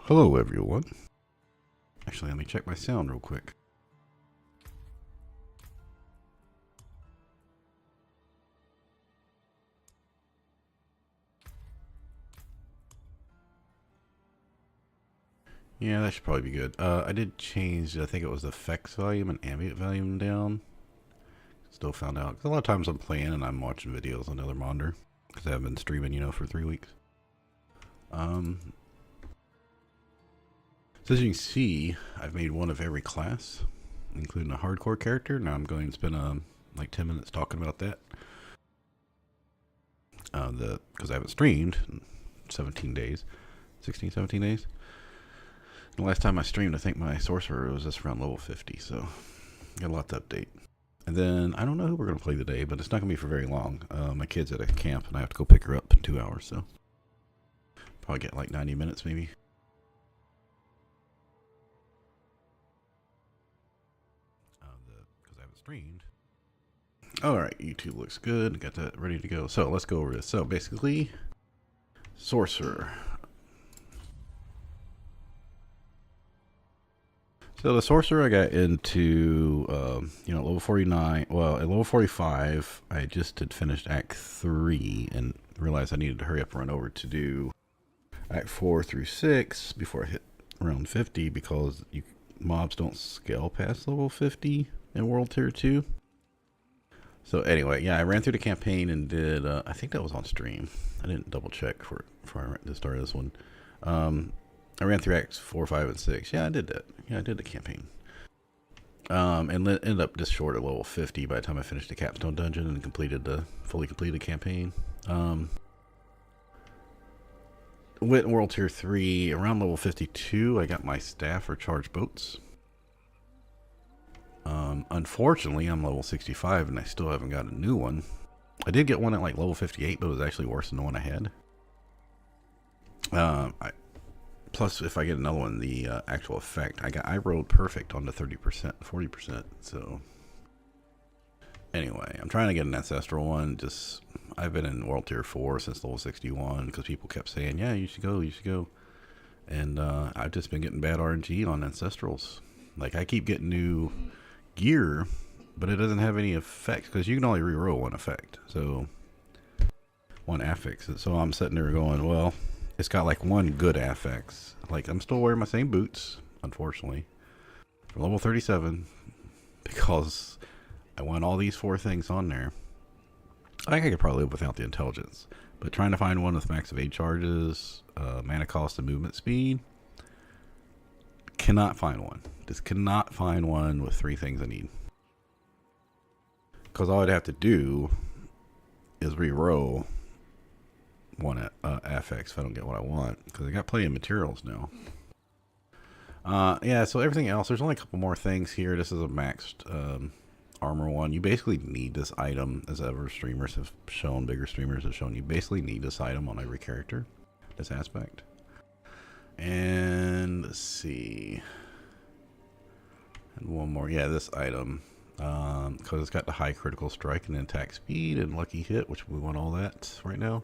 Hello everyone. Actually, let me check my sound real quick. Yeah, that should probably be good. I did change, I think it was the effects volume and ambient volume down. Still found out. 'Cause a lot of times I'm playing and I'm watching videos on the other monitor. Because I haven't been streaming, for 3 weeks. So as you can see, I've made one of every class, including a hardcore character. Now I'm going to spend like 10 minutes talking about that. Because I haven't streamed in 17 days. 16, 17 days. The last time I streamed, I think my sorcerer was just around level 50, so got a lot to update. And then, I don't know who we're going to play today, but it's not going to be for very long. My kid's at a camp, and I have to go pick her up in 2 hours, so probably get like 90 minutes, maybe. Because I haven't streamed. Alright, YouTube looks good. Got that ready to go. So, let's go over this. So, basically, sorcerer. So the sorcerer I got into, level 49. Well, at level 45, I just had finished Act 3 and realized I needed to hurry up and run over to do Act 4 through 6 before I hit around 50 because mobs don't scale past level 50 in World Tier 2. So anyway, yeah, I ran through the campaign and did, I think that was on stream. I didn't double check before I started this one. I ran through Acts 4, 5, and 6. Yeah, I did that. Yeah, I did the campaign. And ended up just short of level 50 by the time I finished the capstone dungeon and fully completed the campaign. Went in World Tier 3 around level 52. I got my staff for charged boats. Unfortunately, I'm level 65 and I still haven't got a new one. I did get one at like level 58, but it was actually worse than the one I had. Plus, if I get another one, the actual effect, I rolled perfect on the 30%, 40%. So, anyway, I'm trying to get an ancestral one. I've been in World Tier 4 since level 61 because people kept saying, yeah, you should go. And I've just been getting bad RNG on ancestrals. Like, I keep getting new gear, but it doesn't have any effects because you can only reroll one effect. So, one affix. So I'm sitting there going, well, it's got like one good affix. Like, I'm still wearing my same boots, unfortunately, for level 37, because I want all these 4 things on there. I think I could probably live without the intelligence, but trying to find one with max evade charges, mana cost, and movement speed, cannot find one. Just cannot find one with 3 things I need. Because all I'd have to do is re-roll one affix if I don't get what I want, because I got plenty of materials now. Yeah, so everything else, there's only a couple more things here. This is a maxed armor one. You basically need this item, as ever streamers have shown, bigger streamers have shown, you basically need this item on every character, this aspect. And let's see, and one more, yeah, this item, because it's got the high critical strike and attack speed and lucky hit, which we want all that right now.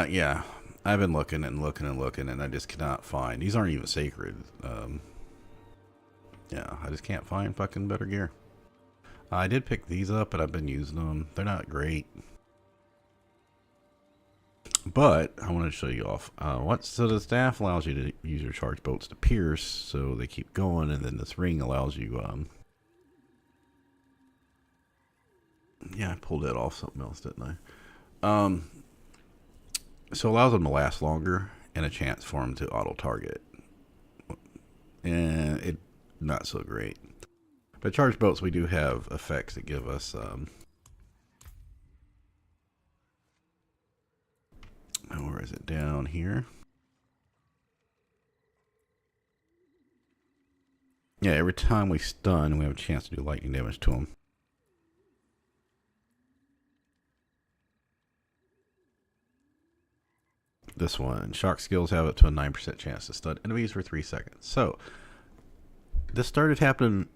Yeah, I've been looking and I just cannot find. These aren't even sacred. Yeah, I just can't find fucking better gear. I did pick these up, but I've been using them. They're not great. But I wanted to show you off. So the staff allows you to use your charge bolts to pierce, so they keep going, and then this ring allows you. Yeah, I pulled that off something else, didn't I? So it allows them to last longer and a chance for them to auto-target. And it not so great. But charge bolts, we do have effects that give us where is it? Down here. Yeah, every time we stun, we have a chance to do lightning damage to them. This one, shock skills have up to a 9% chance to stun enemies for 3 seconds. So, this started happening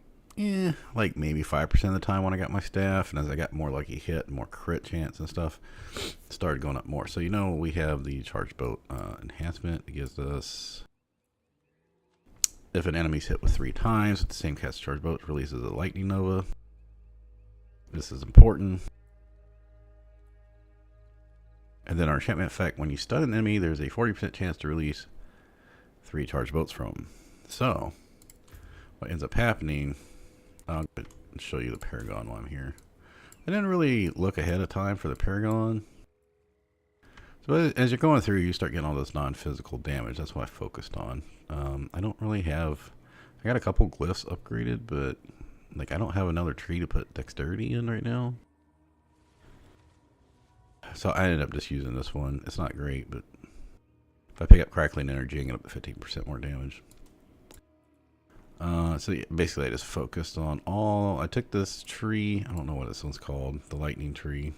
like maybe 5% of the time when I got my staff, and as I got more lucky hit, more crit chance and stuff, it started going up more. So we have the charge boat enhancement. It gives us, if an enemy's hit with 3 times with the same cast charge boat, it releases a lightning nova. This is important. And then our enchantment effect, when you stun an enemy, there's a 40% chance to release 3 charge boats from them. So what ends up happening, I'll show you the Paragon while I'm here. I didn't really look ahead of time for the Paragon. So as you're going through, you start getting all this non-physical damage. That's what I focused on. I don't really have, I got a couple glyphs upgraded, but like I don't have another tree to put dexterity in right now. So I ended up just using this one. It's not great, but if I pick up Crackling Energy, I get up to 15% more damage. So yeah, basically I just focused on I took this tree, I don't know what this one's called, the lightning tree.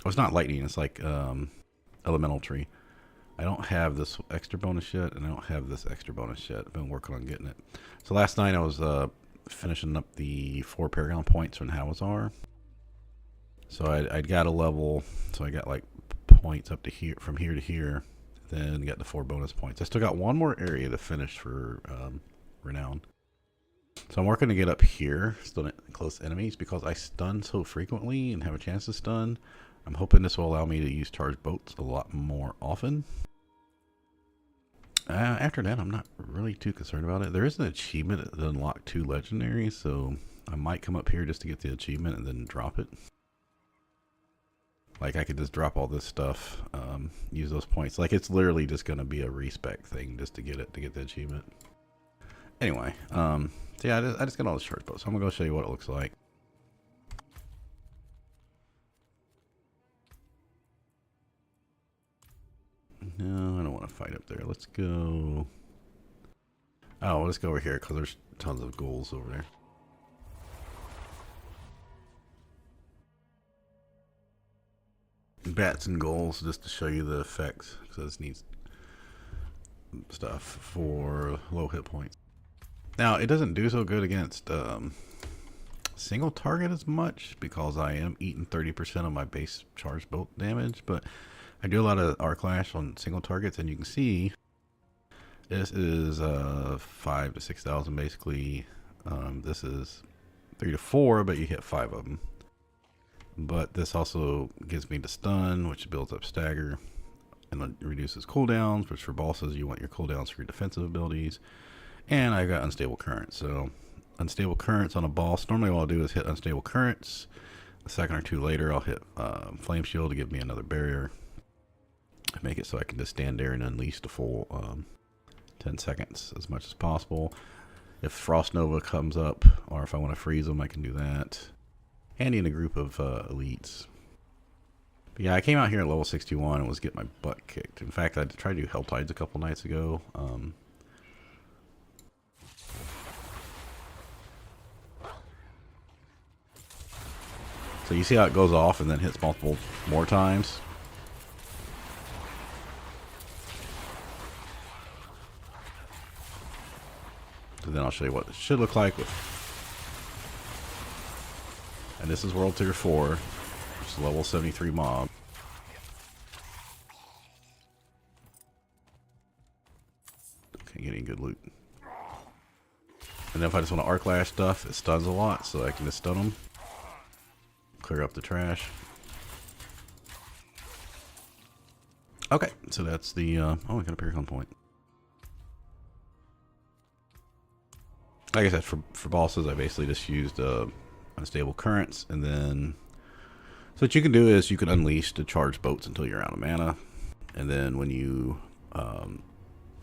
Oh, it's not lightning, it's like elemental tree. I don't have this extra bonus yet, and I don't have this extra bonus yet. I've been working on getting it. So last night I was finishing up the 4 Paragon points from Hawazar. So I got a level, so I got like points up to here, from here to here, then got the 4 bonus points. I still got one more area to finish for Renown. So I'm working to get up here, still close enemies, because I stun so frequently and have a chance to stun. I'm hoping this will allow me to use charged boats a lot more often. After that, I'm not really too concerned about it. There is an achievement that unlock 2 legendaries, so I might come up here just to get the achievement and then drop it. Like I could just drop all this stuff, use those points. Like it's literally just going to be a respec thing just to get it, to get the achievement. Anyway, so yeah, I just got all the short boats. So I'm going to go show you what it looks like. No, I don't want to fight up there. Let's go. Oh, let's go over here because there's tons of ghouls over there. Bats and ghouls, just to show you the effects, because this needs stuff for low hit points. Now, it doesn't do so good against single target as much, because I am eating 30% of my base charge bolt damage, but I do a lot of arc lash on single targets, and you can see this is 5,000 to 6,000 basically. This is 3 to 4, but you hit 5 of them. But this also gives me the stun, which builds up stagger, and it reduces cooldowns, which for bosses you want your cooldowns for your defensive abilities. And I got unstable currents. So unstable currents on a boss, normally what I'll do is hit unstable currents. A second or two later I'll hit flame shield to give me another barrier. Make it so I can just stand there and unleash the full 10 seconds as much as possible. If Frost Nova comes up, or if I want to freeze them, I can do that. Handy in a group of elites. But yeah, I came out here at level 61 and was getting my butt kicked. In fact, I tried to do Hell Tides a couple nights ago. So you see how it goes off and then hits multiple more times? So then I'll show you what it should look like with. And this is World Tier 4, which is level 73 mob. Can't get any good loot. And then if I just want to arc lash stuff, it stuns a lot, so I can just stun them. Clear up the trash. Okay, so that's the, oh, we got a Paragon point. Like I said, for bosses, I basically just used unstable currents, and then so what you can do is you can unleash the charged boats until you're out of mana, and then when you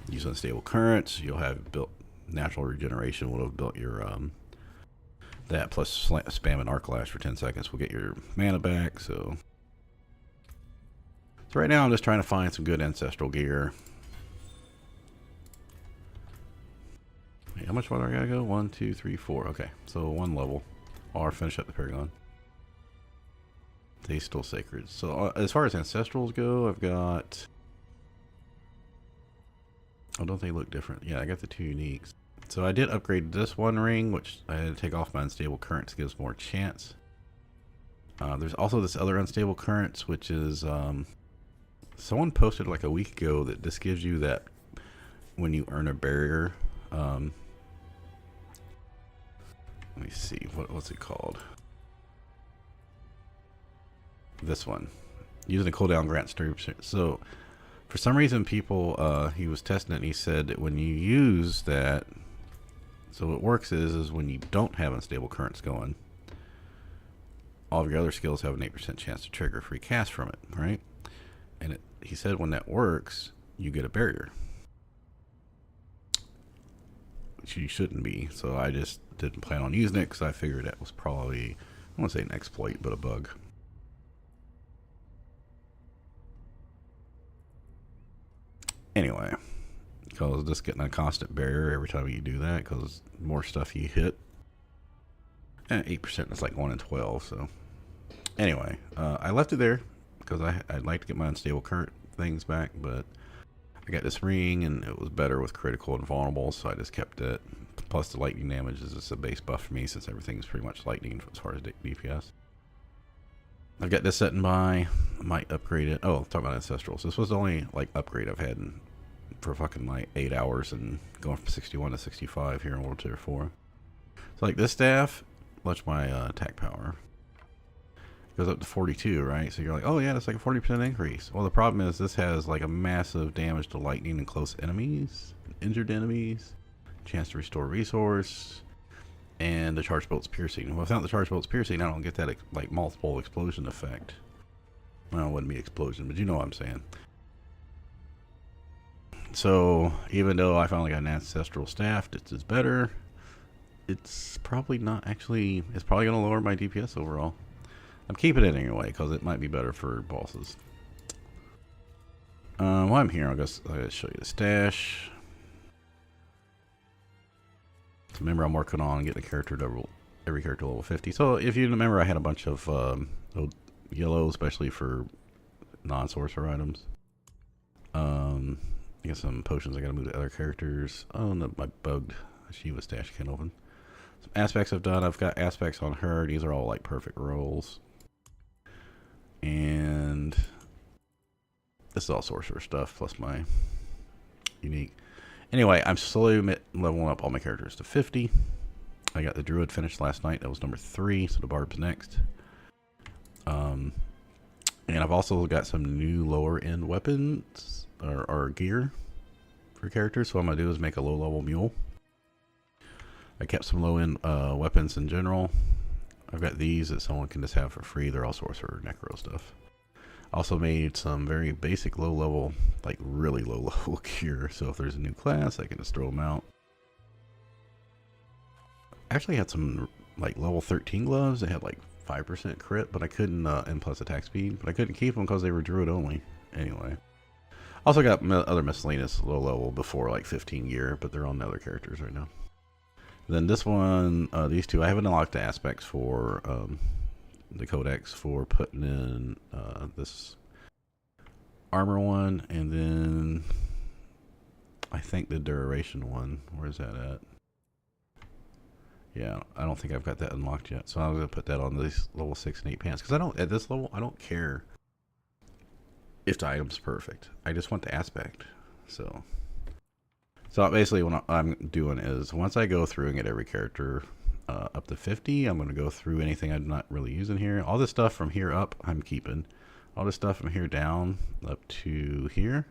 use unstable currents, you'll have built natural regeneration. Will have built your that plus spam and arc lash for 10 seconds will get your mana back. So right now I'm just trying to find some good ancestral gear. Wait, how much farther I gotta go? 1, 2, 3, 4. Okay, so 1 level. Or finish up the Paragon. They still sacred. So as far as ancestrals go, I've got. Oh, don't they look different? Yeah, I got the 2 uniques. So I did upgrade this one ring, which I had to take off my unstable currents, gives more chance. There's also this other unstable currents, which is someone posted like a week ago that this gives you that when you earn a barrier. Let me see, what's it called? This one, using a cooldown grants 30%. So for some reason, people he was testing it and he said that when you use that, so what works is when you don't have unstable currents going, all of your other skills have an 8% chance to trigger free cast from it, right? And he said when that works, you get a barrier, which you shouldn't be. So I just didn't plan on using it because I figured that was probably, I won't say an exploit, but a bug. Anyway, because just getting a constant barrier every time you do that, because more stuff you hit, and 8% is like 1 in 12. So anyway, I left it there because I'd like to get my unstable current things back, but I got this ring and it was better with critical and vulnerable, so I just kept it. Plus the lightning damage is just a base buff for me since everything's pretty much lightning as far as DPS. I've got this setting by. I might upgrade it. Oh, talk about ancestrals. This was the only like upgrade I've had for fucking like 8 hours and going from 61 to 65 here in World Tier 4. So like this staff, watch my attack power. Goes up to 42, right? So you're like, oh yeah, that's like a 40% increase. Well, the problem is this has like a massive damage to lightning and close enemies, injured enemies, chance to restore resource, and the charge bolt's piercing. Well, without the charge bolt's piercing, I don't get that like multiple explosion effect. Well, it wouldn't be explosion, but you know what I'm saying. So even though I finally got an ancestral staff that is better, it's probably not actually, it's probably going to lower my DPS overall. I'm keeping it anyway because it might be better for bosses. While I'm here, I'll just show you the stash. So remember, I'm working on getting a character level, every character level 50. So if you remember, I had a bunch of yellow, especially for non-sorcerer items. I got some potions I gotta move to other characters. Oh no, my bugged Shiva stash can't open. Some aspects I've done. I've got aspects on her. These are all like perfect rolls. And this is all sorcerer stuff plus my unique. Anyway, I'm slowly leveling up all my characters to 50. I got the druid finished last night. That was number 3. So the barb's next. And I've also got some new lower end weapons or gear for characters. So what I'm gonna do is make a low level mule. I kept some low end weapons in general. I've got these that someone can just have for free. They're all sorcerer necro stuff. Also made some very basic low level, like really low level gear. So if there's a new class, I can just throw them out. Actually had some like level 13 gloves that had like 5% crit, but I couldn't, and plus attack speed, but I couldn't keep them because they were druid only. Anyway. Also got other miscellaneous low level before like 15 gear, but they're on the other characters right now. Then this one, these two, I haven't unlocked the aspects for the codex for putting in this armor one, and then I think the duration one. Where is that at? Yeah, I don't think I've got that unlocked yet, so I'm gonna put that on these level 6 and 8 pants because I don't at this level I don't care if the item's perfect. I just want the aspect. So basically what I'm doing is once I go through and get every character up to 50, I'm going to go through anything I'm not really using here. All this stuff from here up, I'm keeping. All this stuff from here down up to here,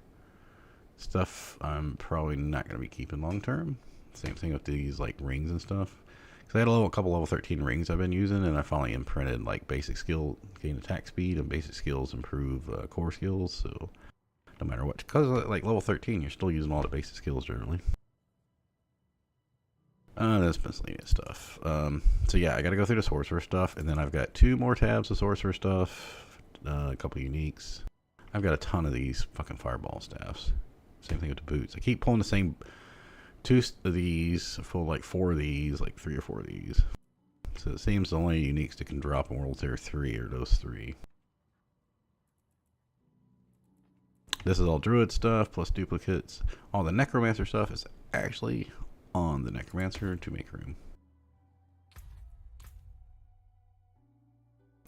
stuff I'm probably not going to be keeping long term. Same thing with these like rings and stuff. Because I had a couple level 13 rings I've been using, and I finally imprinted like basic skill, gain attack speed, and basic skills improve core skills. So no matter what, because like level 13, you're still using all the basic skills generally. That's miscellaneous stuff. So yeah, I gotta go through the sorcerer stuff, and then I've got 2 more tabs of sorcerer stuff, a couple uniques. I've got a ton of these fucking fireball staffs. Same thing with the boots. I keep pulling the same 2 of these, full like 4 of these, like 3 or 4 of these. So it seems the only uniques that can drop in World Tier 3 are those 3. This is all druid stuff plus duplicates. All the necromancer stuff is actually on the Necromancer to make room.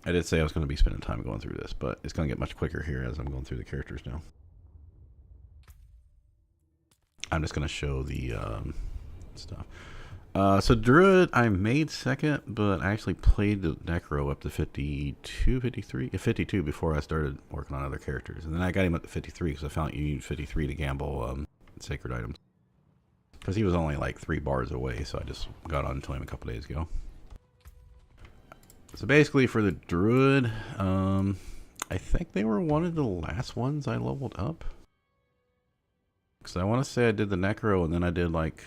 I did say I was going to be spending time going through this, but it's going to get much quicker here as I'm going through the characters now. I'm just going to show the stuff. So Druid, I made second, but I actually played the Necro up to 52, 53, 52 before I started working on other characters. And then I got him up to 53 because I found you need 53 to gamble sacred items. Because he was only like 3 bars away, so I just got on to him a couple days ago. So basically for the Druid, I think they were one of the last ones I leveled up. Because I want to say I did the Necro and then I did like...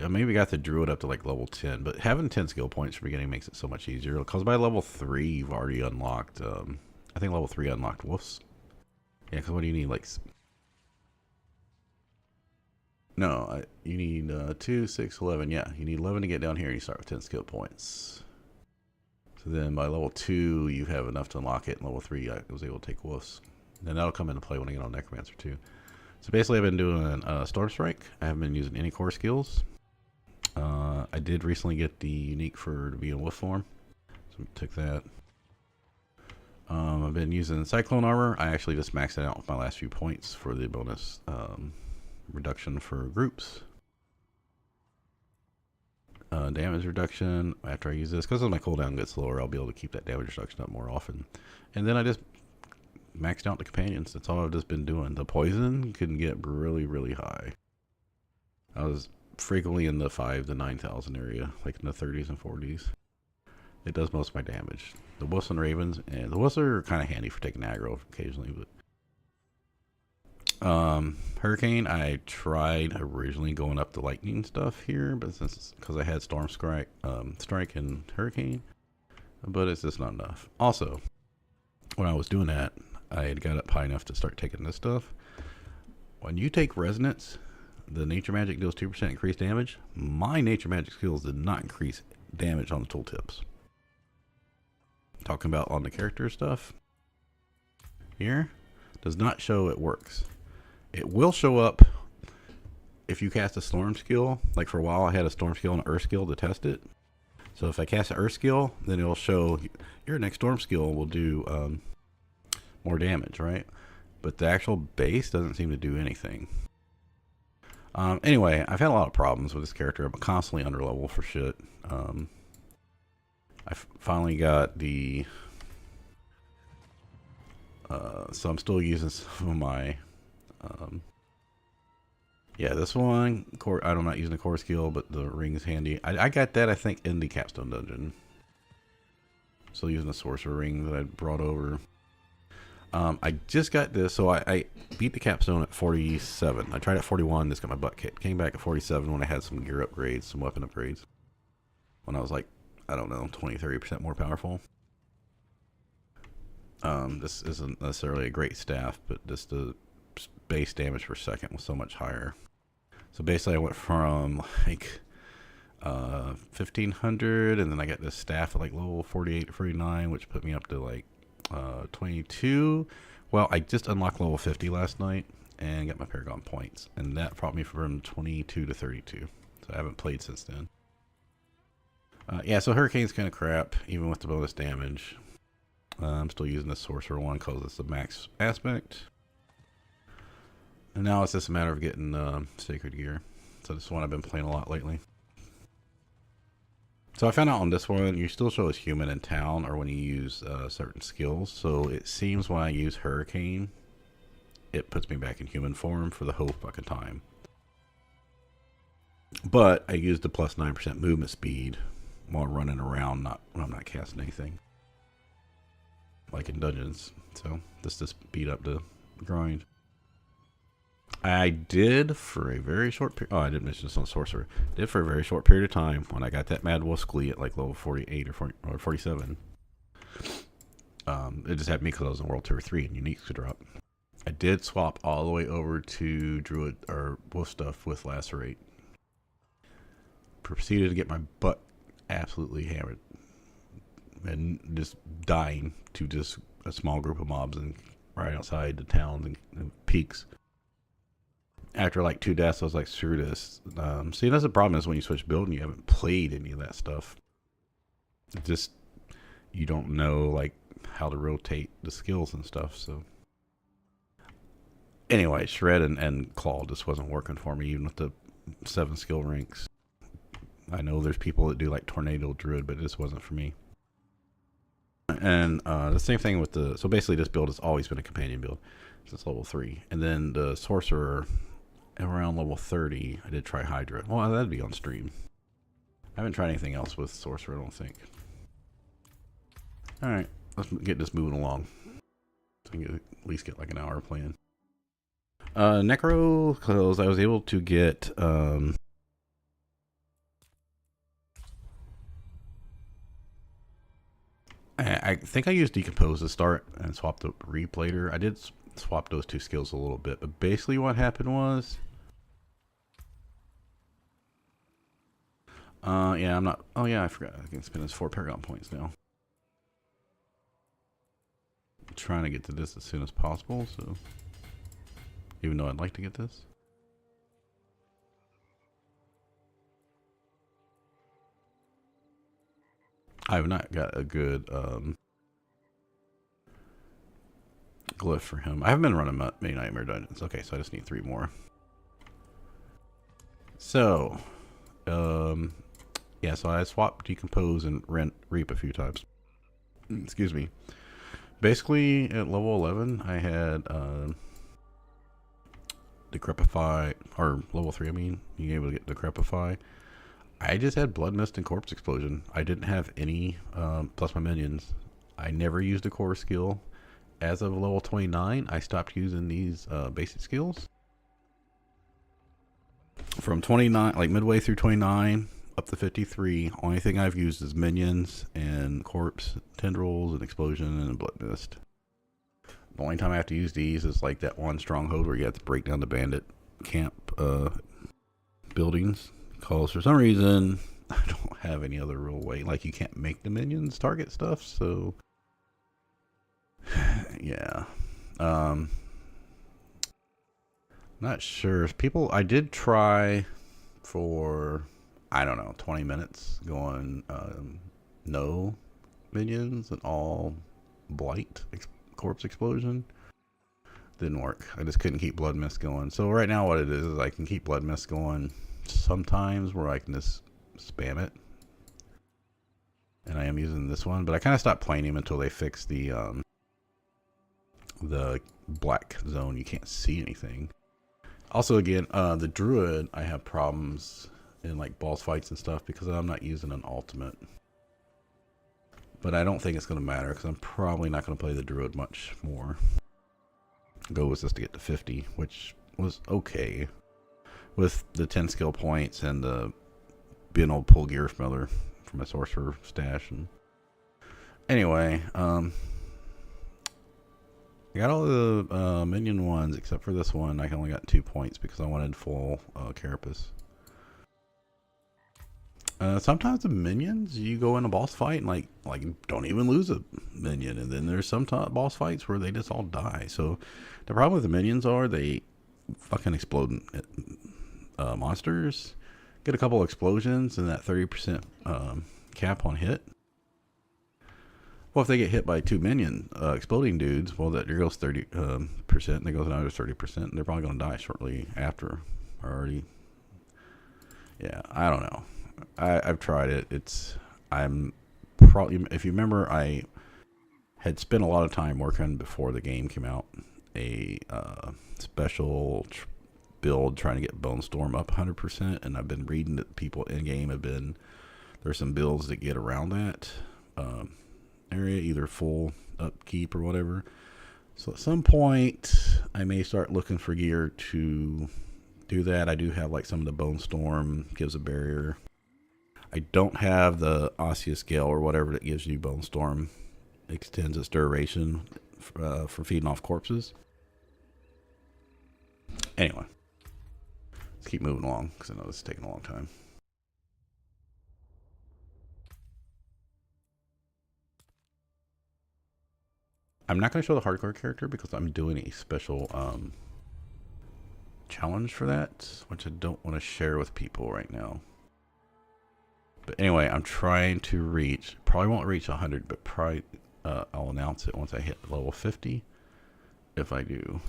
I maybe got the Druid up to like level 10, but having 10 skill points from the beginning makes it so much easier. Because by level 3, you've already unlocked, I think level 3 unlocked Wolves. Yeah, because what do you need? Like, no, you need 2, 6, 11. Yeah, you need 11 to get down here and you start with 10 skill points. So then by level 2, you have enough to unlock it. And level 3, I was able to take Wolves. And that'll come into play when I get on Necromancer too. So basically I've been doing Storm Strike. I haven't been using any core skills. I did recently get the unique for to be in wolf form, so we took that. I've been using Cyclone Armor. I actually just maxed it out with my last few points for the bonus reduction for groups. Damage reduction after I use this, because as my cooldown gets lower, I'll be able to keep that damage reduction up more often. And then I just maxed out the companions. That's all I've just been doing. The poison can get really, really high. I was frequently in the 5,000 to 9,000 area, like in the 30s and 40s. It does most of my damage. The Wolves and Ravens, and the Wolves are kind of handy for taking aggro occasionally, but Hurricane, I tried originally going up the lightning stuff here, but since because I had Storm Strike, Strike and Hurricane, but it's just not enough. Also, when I was doing that, I had got up high enough to start taking this stuff. When you take Resonance, the nature magic deals 2% increased damage. My nature magic skills did not increase damage on the tooltips. Talking about on the character stuff here, does not show it works. It will show up if you cast a storm skill. Like for a while I had a storm skill and an earth skill to test it. So if I cast an earth skill, then it'll show your next storm skill will do more damage, right? But the actual base doesn't seem to do anything. Anyway, I've had a lot of problems with this character. I'm constantly under level for shit. I finally got the... so I'm still using some of my... yeah, this one, I'm not using a core skill, but the ring's handy. I got that, I think, in the capstone dungeon. Still using the sorcerer ring that I brought over. I just got this, so I beat the capstone at 47. I tried at 41, just got my butt kicked. Came back at 47 when I had some gear upgrades, some weapon upgrades. When I was like, I don't know, 20-30% more powerful. This isn't necessarily a great staff, but just the base damage per second was so much higher. So basically I went from like 1500, and then I got this staff at like level 48 to 49, which put me up to like 22. Well, I just unlocked level 50 last night and got my Paragon points, and that brought me from 22 to 32. So I haven't played since then. Yeah, so Hurricane's kind of crap, even with the bonus damage. I'm still using the Sorcerer one because it's the max aspect. And now it's just a matter of getting Sacred Gear. So this is one I've been playing a lot lately. So I found out on this one, you still show as human in town or when you use certain skills. So it seems when I use Hurricane, it puts me back in human form for the whole fucking time. But I used the plus 9% movement speed while running around, when I'm not casting anything. Like in dungeons. So this just speed up the grind. I did for a very short period. Oh, I didn't mention this on Sorcerer. Did for a very short period of time when I got that Mad Wolf Glee at like level 48 or 47. It just happened to me because I was in World Tour 3 and uniques could drop. I did swap all the way over to Druid or Wolf stuff with Lacerate. Proceeded to get my butt absolutely hammered and just dying to just a small group of mobs and right outside the towns and peaks. After like 2 deaths, I was like, screw this. See, that's the problem is when you switch build and you haven't played any of that stuff. Just you don't know like how to rotate the skills and stuff. So anyway, shred and claw just wasn't working for me, even with the 7 skill ranks. I know there's people that do like tornado druid, but this wasn't for me. And the same thing with the, so basically this build has always been a companion build since level 3. And then the sorcerer around level 30, I did try Hydra. Well, that'd be on stream. I haven't tried anything else with sorcerer, I don't think. Alright, let's get this moving along. So I can at least get like an hour playing. Necro clothes, I was able to get I think I used Decompose to start and swap the Reap later. I did swap those 2 skills a little bit, but basically what happened was yeah, I'm not, oh yeah, I forgot I can spend his 4 Paragon points now. I'm trying to get to this as soon as possible, so even though I'd like to get this. I have not got a good glyph for him. I haven't been running many Nightmare Dungeons. Okay, so I just need 3 more. So, yeah, so I swapped Decompose and Reap a few times. Excuse me. Basically, at level 11, I had Decrepify, or level 3, I mean, being able to get Decrepify. I just had Blood Mist and Corpse Explosion. I didn't have any, plus my minions. I never used a core skill. As of level 29, I stopped using these basic skills. From 29, like midway through 29, up to 53, only thing I've used is minions and corpse, tendrils, and explosion, and blood mist. The only time I have to use these is like that one stronghold where you have to break down the bandit camp buildings. Because for some reason, I don't have any other real way. Like, you can't make the minions target stuff, so yeah. Not sure. People, I did try for, I don't know, 20 minutes going no minions and all blight corpse explosion. Didn't work. I just couldn't keep blood mist going. So right now what it is I can keep blood mist going sometimes where I can just spam it. And I am using this one, but I kind of stopped playing him until they fix the black zone. You can't see anything. Also, again, the druid, I have problems in like boss fights and stuff because I'm not using an ultimate. But I don't think it's going to matter because I'm probably not going to play the druid much more. Goal was just to get to 50, which was okay with the 10 skill points and the being able to pull gear from my sorcerer stash. And anyway, I got all the minion ones except for this one. I only got 2 points because I wanted full carapace. Sometimes the minions, you go in a boss fight and like don't even lose a minion, and then there's some boss fights where they just all die. So the problem with the minions are they fucking explode monsters. Get a couple explosions and that 30% cap on hit. Well, if they get hit by 2 minion exploding dudes, well, that there goes 30%. There goes another 30%. They're probably going to die shortly after. Already. Yeah, I don't know. I've tried it. I'm probably, if you remember, I had spent a lot of time working before the game came out. A special build trying to get Bone Storm up 100%, and I've been reading that people in game there's some builds that get around that area, either full upkeep or whatever. So at some point, I may start looking for gear to do that. I do have like some of the Bone Storm gives a barrier. I don't have the Osseous Gale or whatever that gives you Bone Storm. Extends its duration for feeding off corpses. Anyway, let's keep moving along because I know this is taking a long time. I'm not going to show the hardcore character because I'm doing a special challenge for that, which I don't want to share with people right now. But anyway, I'm trying to reach, probably won't reach 100, but probably I'll announce it once I hit level 50. If I do.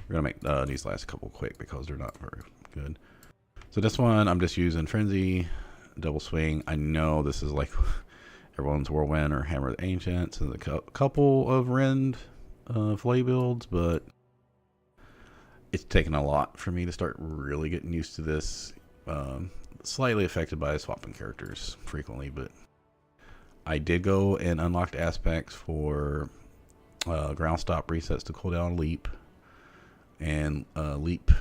We're going to make these last couple quick because they're not very good. So this one, I'm just using Frenzy, Double Swing. I know this is like everyone's Whirlwind or Hammer of the Ancients and a couple of Rend Flay builds, but it's taken a lot for me to start really getting used to this. Slightly affected by swapping characters frequently, but I did go and unlocked aspects for ground stop resets to cooldown leap, and leap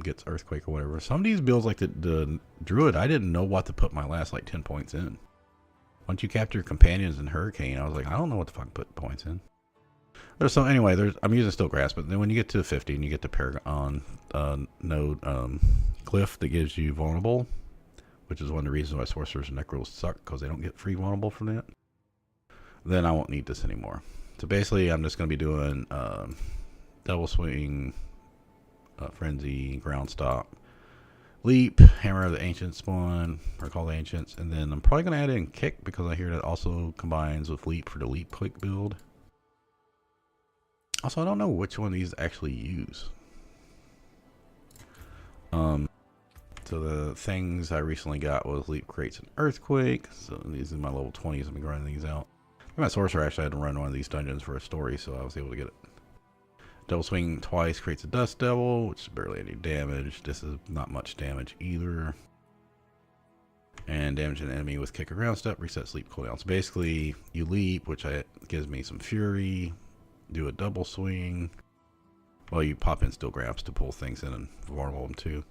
gets earthquake or whatever. Some of these builds, like the druid, I didn't know what to put my last like 10 points in. Once you capture companions in hurricane, I was like, I don't know what the fuck to put points in. So anyway, I'm using still grasp, but then when you get to 50 and you get the Paragon node glyph that gives you vulnerable, which is one of the reasons why sorcerers and necros suck, because they don't get free vulnerable from that, then I won't need this anymore. So basically, I'm just going to be doing double swing, frenzy, ground stop, leap, hammer of the ancients spawn, or call the ancients, and then I'm probably going to add in kick because I hear that also combines with leap for the leap quick build. Also, I don't know which one of these actually use. So the things I recently got was leap creates an earthquake. So these are my level 20s. I've been grinding these out. My sorcerer actually had to run one of these dungeons for a story, so I was able to get it. Double swing twice creates a dust devil, which is barely any damage. This is not much damage either. And damage an enemy with kick or ground step resets leap cooldown. So basically, you leap, which gives me some fury. Do a double swing. Well, you pop in still grabs to pull things in and vulnerable them too.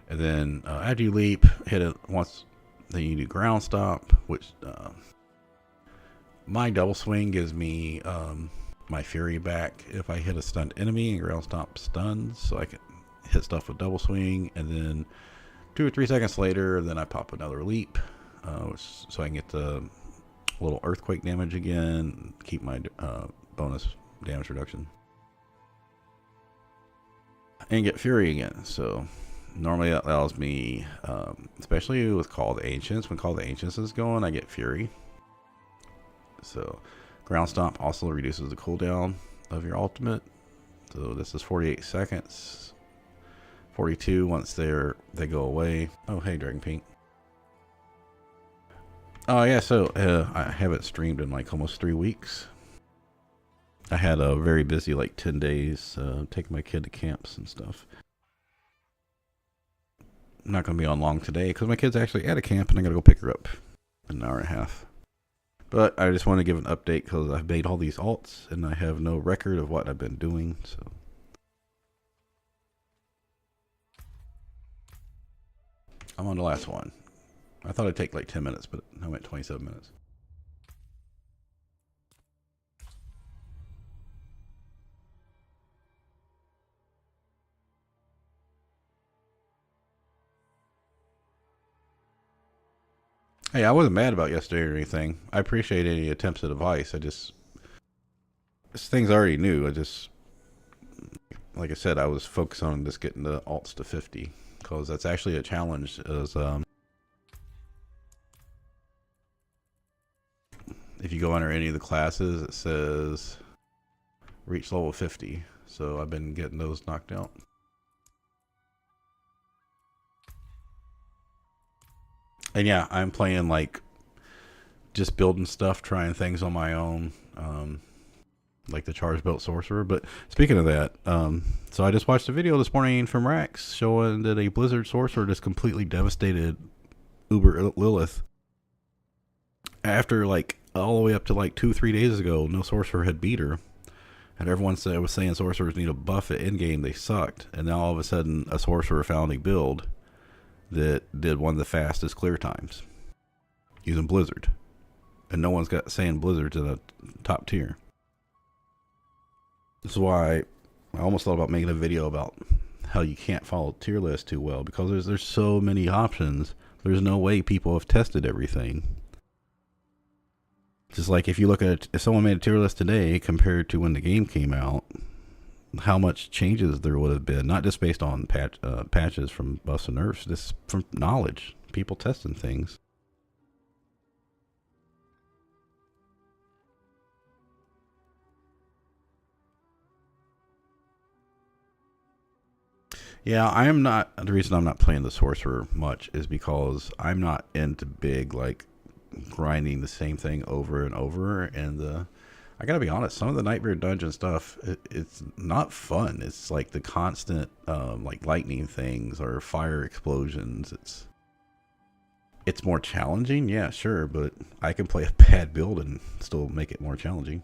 And then after you leap, hit it once. Then you do ground stop, which my double swing gives me my fury back if I hit a stunned enemy, and ground stop stuns, so I can hit stuff with double swing. And then 2 or 3 seconds later, then I pop another leap, so I can get the little earthquake damage again, keep my bonus damage reduction, and get fury again. So normally that allows me, especially with Call of the Ancients, when Call of the Ancients is going, I get fury. So ground stomp also reduces the cooldown of your ultimate. So this is 48 seconds, 42 once they go away. Oh hey, Dragon Pink. Oh yeah, so I haven't streamed in like almost 3 weeks. I had a very busy like 10 days taking my kid to camps and stuff. I'm not going to be on long today because my kid's actually at a camp and I got to go pick her up in an hour and a half. But I just want to give an update because I've made all these alts and I have no record of what I've been doing. So I'm on the last one. I thought it'd take like 10 minutes, but I'm at 27 minutes. Hey, I wasn't mad about yesterday or anything. I appreciate any attempts at advice. This thing's already new. Like I said, I was focused on just getting the alts to 50 because that's actually a challenge. If you go under any of the classes, it says reach level 50. So I've been getting those knocked out. And yeah, I'm playing like just building stuff, trying things on my own, like the charge belt sorcerer. But speaking of that, so I just watched a video this morning from Rax showing that a Blizzard sorcerer just completely devastated Uber Lilith. After like all the way up to like 2-3 days ago, no sorcerer had beat her. And everyone was saying sorcerers need a buff at endgame, they sucked. And now all of a sudden a sorcerer found a build that did one of the fastest clear times using Blizzard, and no one's saying Blizzard's in a top tier. This is why I almost thought about making a video about how you can't follow tier list too well, because there's so many options. There's no way people have tested everything. Just like if you look at if someone made a tier list today compared to when the game came out, how much changes there would have been, not just based on patches from buffs and nerfs, just from knowledge, people testing things. Yeah, I am not. The reason I'm not playing the sorcerer much is because I'm not into big like grinding the same thing over and over. And I gotta be honest, some of the Nightmare Dungeon stuff, it's not fun. It's like the constant like lightning things or fire explosions. It's more challenging, yeah, sure, but I can play a bad build and still make it more challenging.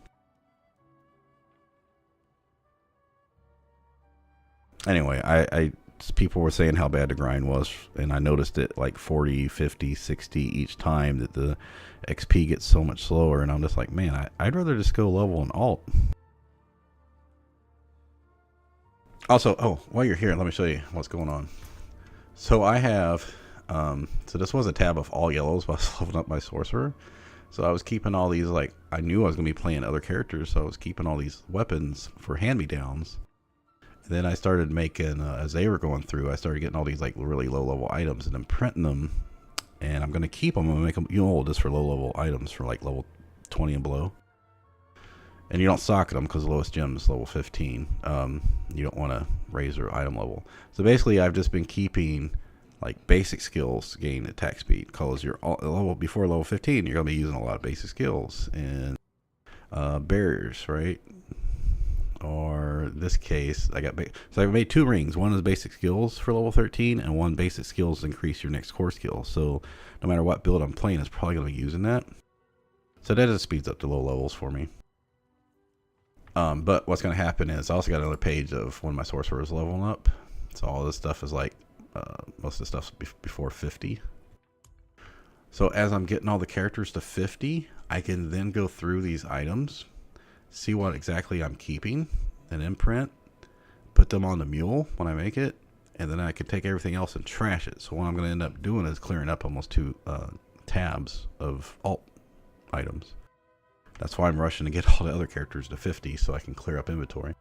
Anyway, I people were saying how bad the grind was, and I noticed it like 40, 50, 60 each time that the XP gets so much slower, and I'm just like, man, I'd rather just go level and alt. Also, oh, while you're here, let me show you what's going on. So I have, so this was a tab of all yellows while I was leveling up my sorcerer. So I was keeping all these, like, I knew I was going to be playing other characters, so I was keeping all these weapons for hand-me-downs. Then I started making, as they were going through, I started getting all these like really low level items and then printing them. And I'm going to keep them. I'm going to make them, you know, just for low level items for like level 20 and below. And you don't socket them because the lowest gem is level 15. You don't want to raise their item level. So basically, I've just been keeping like basic skills to gain attack speed, because you're all, level before level 15, you're going to be using a lot of basic skills and barriers, right? Or in this case, so I made 2 rings. One is basic skills for level 13, and one basic skills to increase your next core skill. So no matter what build I'm playing, it's probably going to be using that. So that just speeds up the low levels for me. But what's going to happen is I also got another page of when my sorcerer is leveling up. So all this stuff is like, most of the stuff's before 50. So as I'm getting all the characters to 50, I can then go through these items, see what exactly I'm keeping, and imprint, put them on the mule when I make it, and then I can take everything else and trash it. So what I'm going to end up doing is clearing up almost 2 tabs of alt items. That's why I'm rushing to get all the other characters to 50 so I can clear up inventory.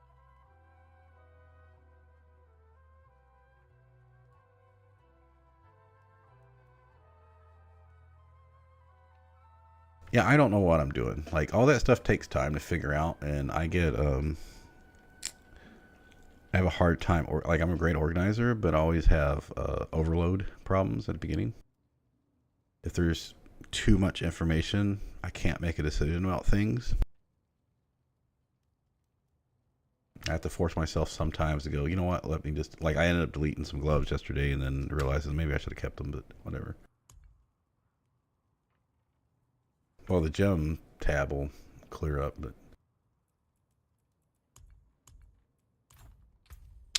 Yeah, I don't know what I'm doing. Like, all that stuff takes time to figure out, and I get, I have a hard time, or like, I'm a great organizer, but I always have overload problems at the beginning. If there's too much information, I can't make a decision about things. I have to force myself sometimes to go, you know what, let me just, like, I ended up deleting some gloves yesterday and then realizing maybe I should have kept them, but whatever. Well, the gem tab will clear up, but...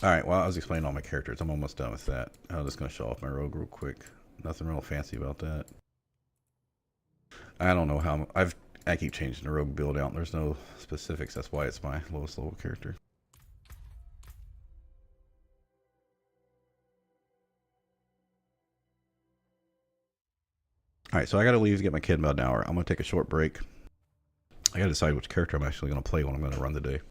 Alright, well, I was explaining all my characters. I'm almost done with that. I'm just going to show off my rogue real quick. Nothing real fancy about that. I don't know how... I keep changing the rogue build out. There's no specifics. That's why it's my lowest level character. Alright, so I got to leave to get my kid in about an hour. I'm going to take a short break. I got to decide which character I'm actually going to play when I'm going to run the day.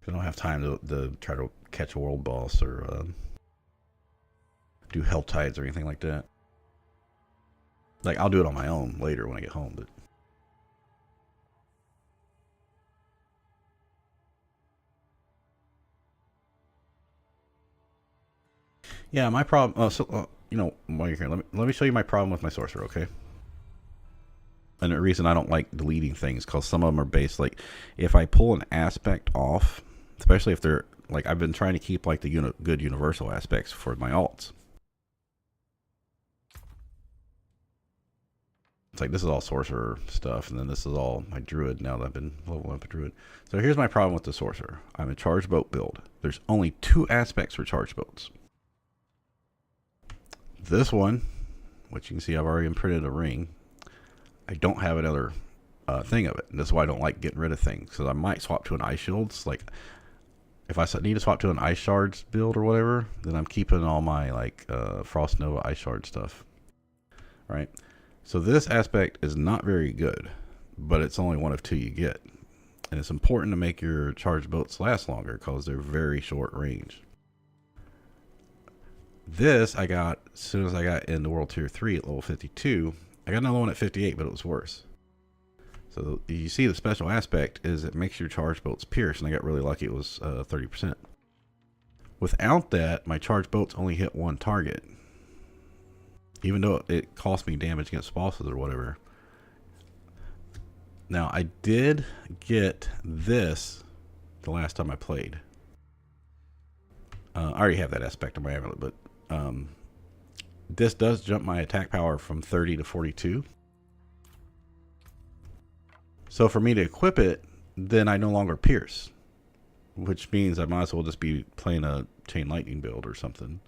I don't have time to try to catch a world boss or do hell tides or anything like that. Like, I'll do it on my own later when I get home, but... Yeah, my problem... you know, while you're here, let me show you my problem with my sorcerer, okay? And the reason I don't like deleting things, because some of them are based, like, if I pull an aspect off, especially if they're, like, I've been trying to keep, like, the good universal aspects for my alts. It's like, this is all sorcerer stuff, and then this is all my druid now that I've been leveling up a druid. So here's my problem with the sorcerer. I'm a charge boat build. There's only 2 aspects for charge boats. This one, which you can see I've already imprinted a ring, I don't have another thing of it. And that's why I don't like getting rid of things, because I might swap to an ice shields. Like, if I need to swap to an ice shards build or whatever, then I'm keeping all my, like, Frost Nova ice shard stuff. Right? So this aspect is not very good, but it's only one of 2 you get. And it's important to make your charged bolts last longer because they're very short range. This I got as soon as I got into World Tier 3 at level 52. I got another one at 58, but it was worse. So you see the special aspect is it makes your charged bolts pierce, and I got really lucky. It was 30%. Without that, my charged bolts only hit one target. Even though it cost me damage against bosses or whatever. Now, I did get this the last time I played. I already have that aspect of my amulet, but this does jump my attack power from 30 to 42. So for me to equip it, then I no longer pierce. Which means I might as well just be playing a chain lightning build or something.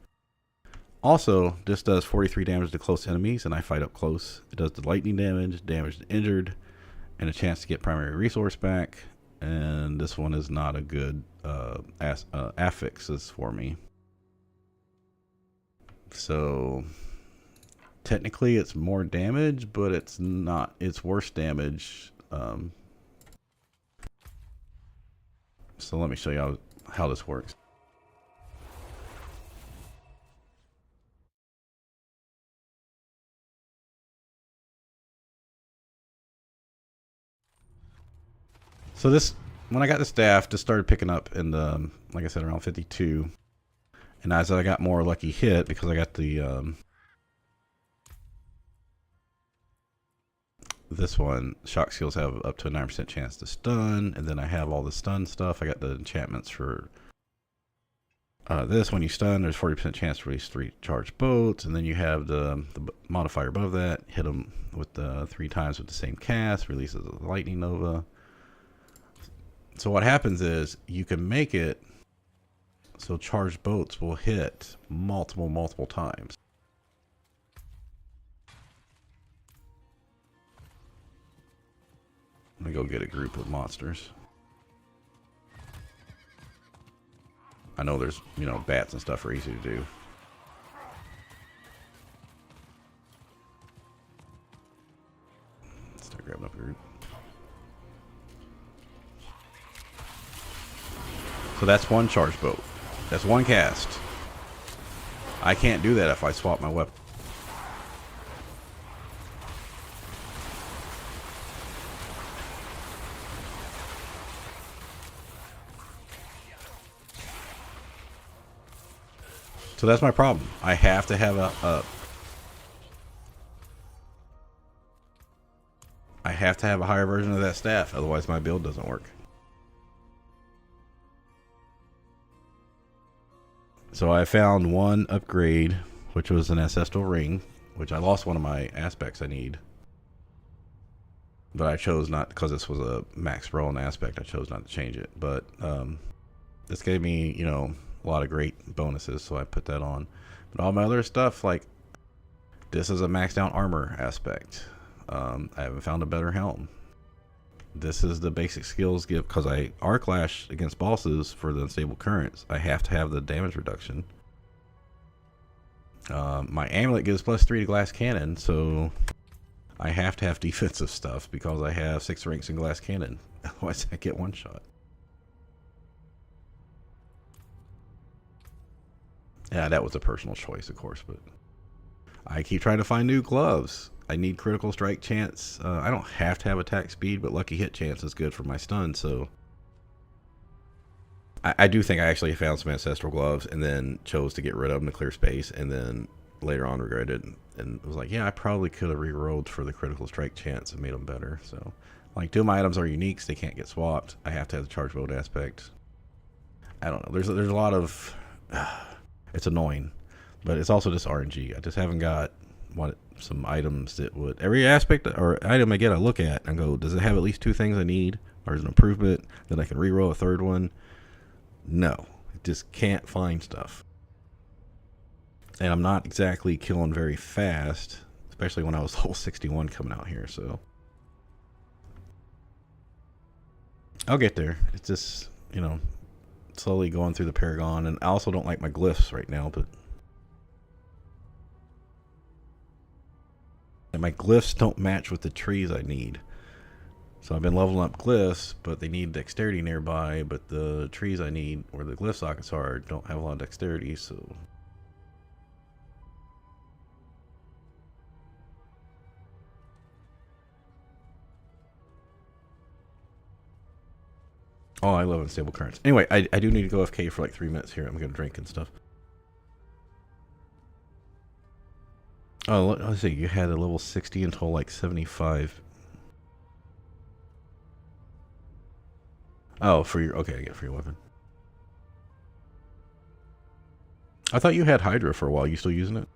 Also, this does 43 damage to close enemies, and I fight up close. It does the lightning damage, damage to injured, and a chance to get primary resource back. And this one is not a good affixes for me. So technically it's more damage, but it's not. It's worse damage. So let me show you how this works. So this, when I got the staff, just started picking up in the, like I said, around 52. And as I got more lucky hit, because I got the, this one, shock skills have up to a 9% chance to stun. And then I have all the stun stuff. I got the enchantments for this. When you stun, there's 40% chance to release 3 charged bolts. And then you have the modifier above that. Hit them with the 3 times with the same cast. Releases a lightning nova. So what happens is you can make it so charged bolts will hit multiple times. Let me go get a group of monsters. I know there's, you know, bats and stuff are easy to do. Let's start grabbing up a group. So that's one charge bolt. That's one cast. I can't do that if I swap my weapon. So that's my problem. I have to have I have to have a higher version of that staff, otherwise my build doesn't work. So I found one upgrade, which was an ancestral ring, which I lost one of my aspects I need. But I chose not, because this was a max rolling aspect, I chose not to change it. But this gave me, you know, a lot of great bonuses, so I put that on. But all my other stuff, like this is a maxed out armor aspect. I haven't found a better helm. This is the basic skills give, because I arc lash against bosses for the unstable currents. I have to have the damage reduction. My amulet gives +3 to glass cannon, so I have to have defensive stuff because I have 6 ranks in glass cannon. Otherwise I get one shot. Yeah, that was a personal choice, of course, but I keep trying to find new gloves. I need critical strike chance. I don't have to have attack speed, but lucky hit chance is good for my stun, so I do think I actually found some ancestral gloves and then chose to get rid of them to clear space, and then later on regretted and was like, yeah, I probably could have re-rolled for the critical strike chance and made them better. So like 2 of my items are unique, so they can't get swapped. I have to have the charge mode aspect. I don't know, there's a lot of it's annoying, but it's also just RNG. I just haven't got some items that would, every aspect or item I get, I look at and go, does it have at least 2 things I need, or is it an improvement that I can re-roll a 3rd one? No, just can't find stuff. And I'm not exactly killing very fast, especially when I was level 61 coming out here, so I'll get there. It's just, you know, slowly going through the Paragon. And I also don't like my glyphs right now, but and my glyphs don't match with the trees I need. So I've been leveling up glyphs, but they need dexterity nearby, but the trees I need, where the glyph sockets are, don't have a lot of dexterity, so... Oh, I love unstable currents. Anyway, I do need to go FK for like 3 minutes here. I'm gonna drink and stuff. Oh, let's see. You had a level 60 until like 75. Oh, for your... Okay, I get it for your weapon. I thought you had Hydra for a while. You still using it?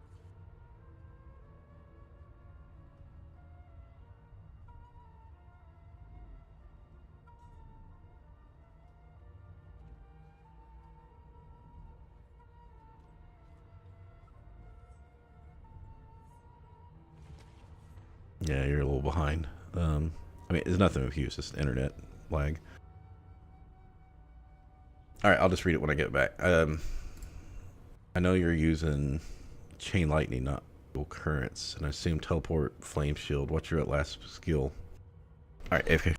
Yeah, you're a little behind. I mean, it's nothing with you. It's just internet lag. All right, I'll just read it when I get back. I know you're using chain lightning, not currents, and I assume teleport, flame shield. What's your last skill? All right, okay.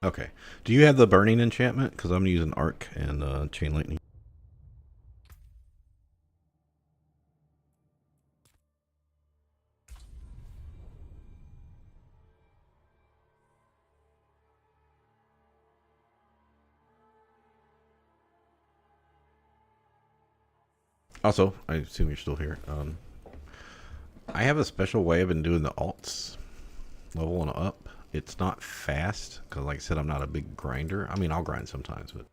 Okay. Do you have the burning enchantment? Because I'm using arc and chain lightning. Also, I assume you're still here. I have a special way I've been doing the alts, leveling up. It's not fast because, like I said, I'm not a big grinder. I mean, I'll grind sometimes, but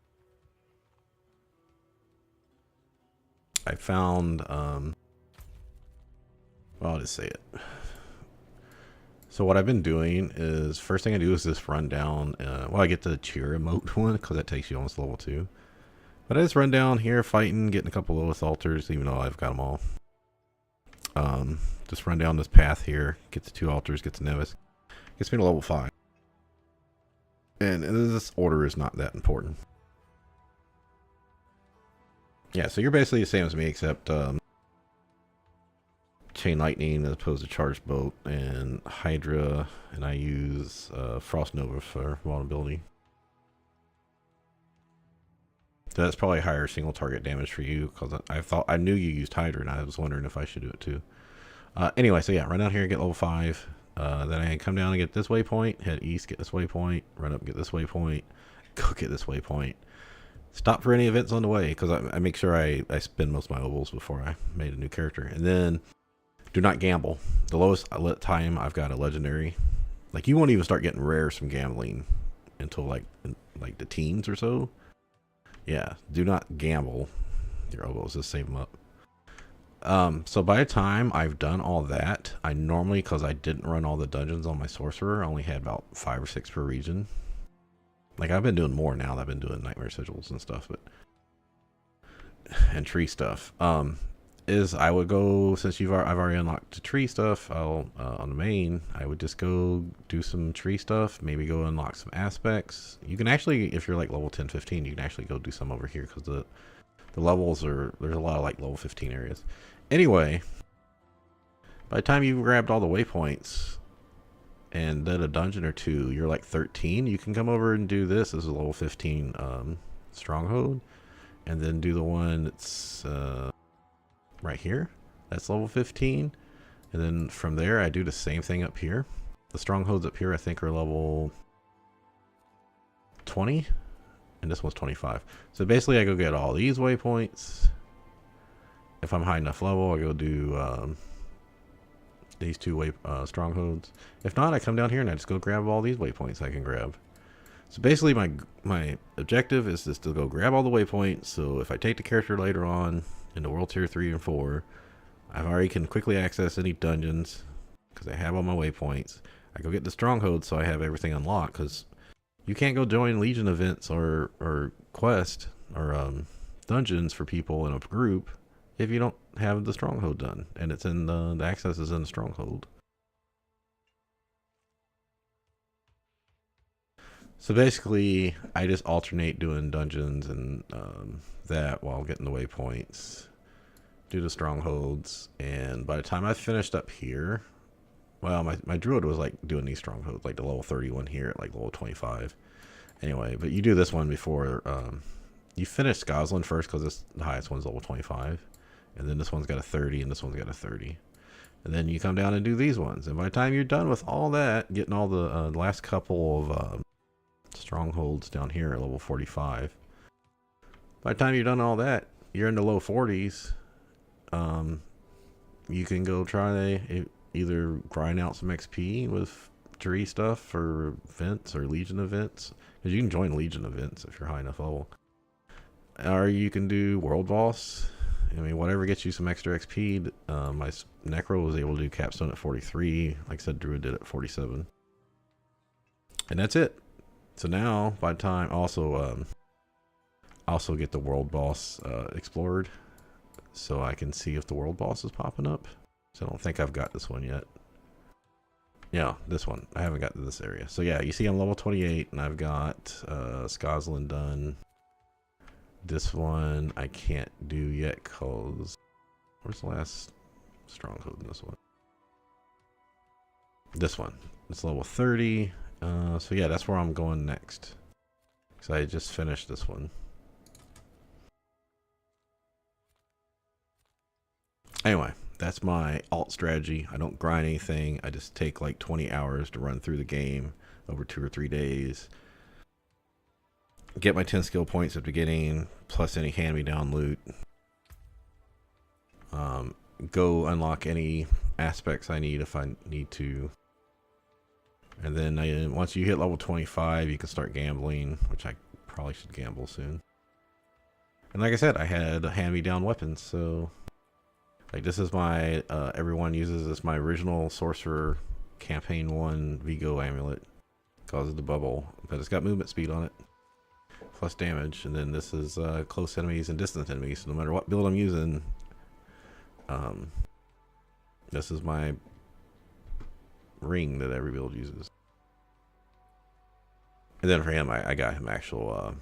I found. Well, I'll just say it. So what I've been doing is first thing I do is just run down. Well, I get the cheer emote one because that takes you almost level 2. But I just run down here fighting, getting a couple lowest altars, even though I've got them all. Just run down this path here, get the 2 altars, get the Nevis. Gets me to level 5. And this order is not that important. Yeah, so you're basically the same as me, except chain lightning as opposed to charged bolt, and Hydra, and I use Frost Nova for vulnerability. So that's probably higher single target damage for you, because I knew you used Hydra, and I was wondering if I should do it too. Anyway, so yeah, run out here and get level 5. Then I come down and get this waypoint, head east, get this waypoint, run up and get this waypoint, go get this waypoint. Stop for any events on the way, because I make sure I spend most of my ovals before I made a new character. And then do not gamble. The lowest time I've got a legendary. Like, you won't even start getting rares from gambling until like the teens or so. Yeah, do not gamble your ovals. Just save them up. So by the time I've done all that, I normally, because I didn't run all the dungeons on my sorcerer, I only had about 5 or 6 per region. Like, I've been doing more now. I've been doing nightmare sigils and stuff, and tree stuff. Is I would go, since I've already unlocked the tree stuff. I'll on the main, I would just go do some tree stuff. Maybe go unlock some aspects. You can actually, if you're like level 10, 15, you can actually go do some over here, because the levels are, there's a lot of like level 15 areas. Anyway, by the time you've grabbed all the waypoints and done a dungeon or two, you're like 13. You can come over and do this as a level 15 stronghold, and then do the one that's right here. That's level 15. And then from there, I do the same thing up here. The strongholds up here, I think, are level 20. And this one's 25. So basically, I go get all these waypoints. If I'm high enough level, I go do these two strongholds. If not, I come down here and I just go grab all these waypoints I can grab. So basically, my objective is just to go grab all the waypoints. So if I take the character later on in the World Tier 3 and 4, I already can quickly access any dungeons because I have all my waypoints. I go get the stronghold so I have everything unlocked, because you can't go join Legion events or quest or dungeons for people in a group if you don't have the stronghold done, and it's in the access is in the stronghold. So basically, I just alternate doing dungeons and that while getting the waypoints, do the strongholds, and by the time I finished up here, well, my druid was like doing these strongholds, like the level 31 here at like level 25. Anyway, but you do this one before you finish Scotland first, because the highest one's level 25. And then this one's got a 30, and this one's got a 30. And then you come down and do these ones. And by the time you're done with all that, getting all the last couple of strongholds down here at level 45. By the time you're done all that, you're in the low 40s. You can go try either grind out some XP with tree stuff for events or Legion events. Because you can join Legion events if you're high enough level. Or you can do World Boss. I mean, whatever gets you some extra XP. My Necro was able to do Capstone at 43. Like I said, Druid did at 47. And that's it. So now, by the time, also get the World Boss explored, so I can see if the World Boss is popping up. So I don't think I've got this one yet. Yeah, this one. I haven't got to this area. So yeah, you see I'm level 28, and I've got Scotland done. This one I can't do yet, because where's the last stronghold in this one? This one. It's level 30. So yeah, that's where I'm going next. So I just finished this one. Anyway, that's my alt strategy. I don't grind anything. I just take like 20 hours to run through the game over 2 or 3 days. Get my 10 skill points at the beginning, plus any hand-me-down loot. Go unlock any aspects I need if I need to. And then once you hit level 25, you can start gambling, which I probably should gamble soon. And like I said, I had hand-me-down weapons, so like this is my everyone uses this, my original sorcerer campaign 1 Vigo amulet. Causes the bubble, but it's got movement speed on it, plus damage. And then this is close enemies and distant enemies, so no matter what build I'm using, this is my ring that every build uses. And then for him, I got him actual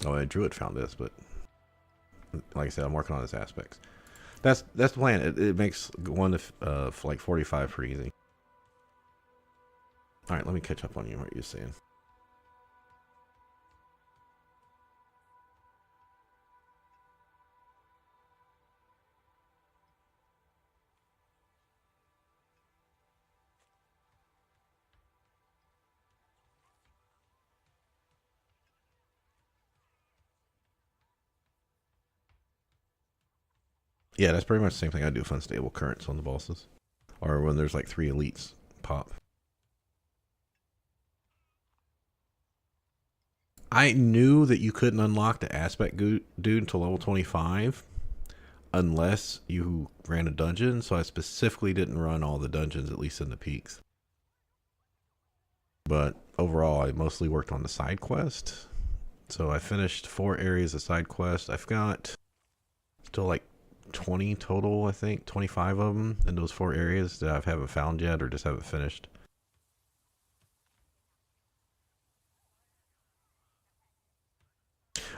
a druid found this, but like I said, I'm working on his aspects. That's the plan. It makes 1 to like 45 pretty easy. All right, let me catch up on you. What you're saying? Yeah, that's pretty much the same thing I do with unstable currents on the bosses. Or when there's like 3 elites pop. I knew that you couldn't unlock the aspect dude until level 25 unless you ran a dungeon, so I specifically didn't run all the dungeons, at least in the peaks. But overall, I mostly worked on the side quest. So I finished 4 areas of side quest. I've got still like 20 total, I think, 25 of them in those 4 areas that I haven't found yet or just haven't finished.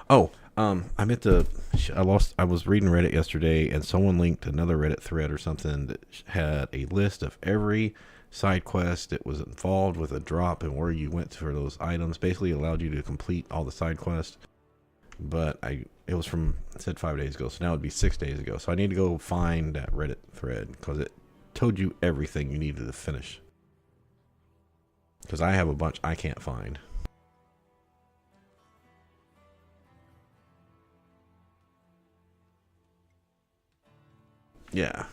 Oh, I meant to. I was reading Reddit yesterday, and someone linked another Reddit thread or something that had a list of every side quest that was involved with a drop and where you went for those items. Basically, allowed you to complete all the side quests. But it was from, it said 5 days ago, so now it'd be 6 days ago. So I need to go find that Reddit thread because it told you everything you needed to finish. Because I have a bunch I can't find. Yeah.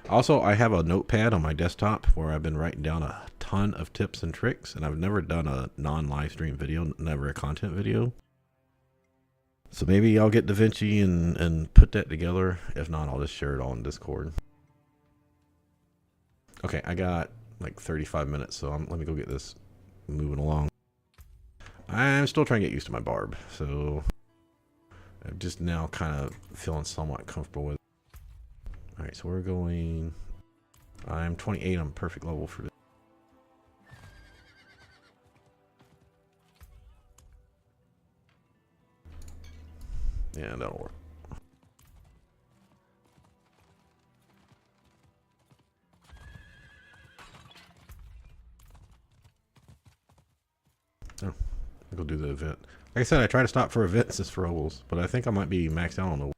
Also, I have a notepad on my desktop where I've been writing down a ton of tips and tricks, and I've never done a non-live stream video, never a content video. So maybe I'll get DaVinci and put that together. If not, I'll just share it all in Discord. Okay, I got like 35 minutes, so let me go get this moving along. I'm still trying to get used to my barb, so I'm just now kind of feeling somewhat comfortable with it. All right, so we're going. I'm 28. I'm perfect level for this. Yeah, that'll work. Oh, I'll go do the event. Like I said, I try to stop for events just for ovals, but I think I might be maxed out on the. We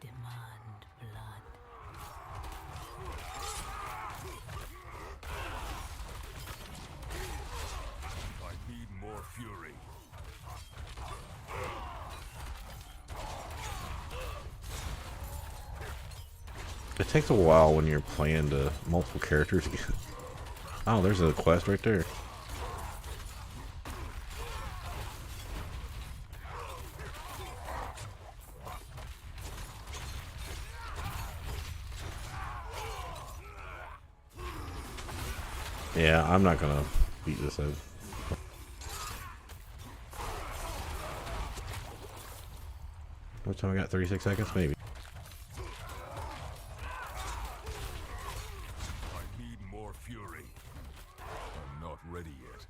demand blood. I need more fury. It takes a while when you're playing to multiple characters. Oh, there's a quest right there. Yeah, I'm not gonna beat this out. What time I got? 36 seconds, maybe. I need more fury. I'm not ready yet.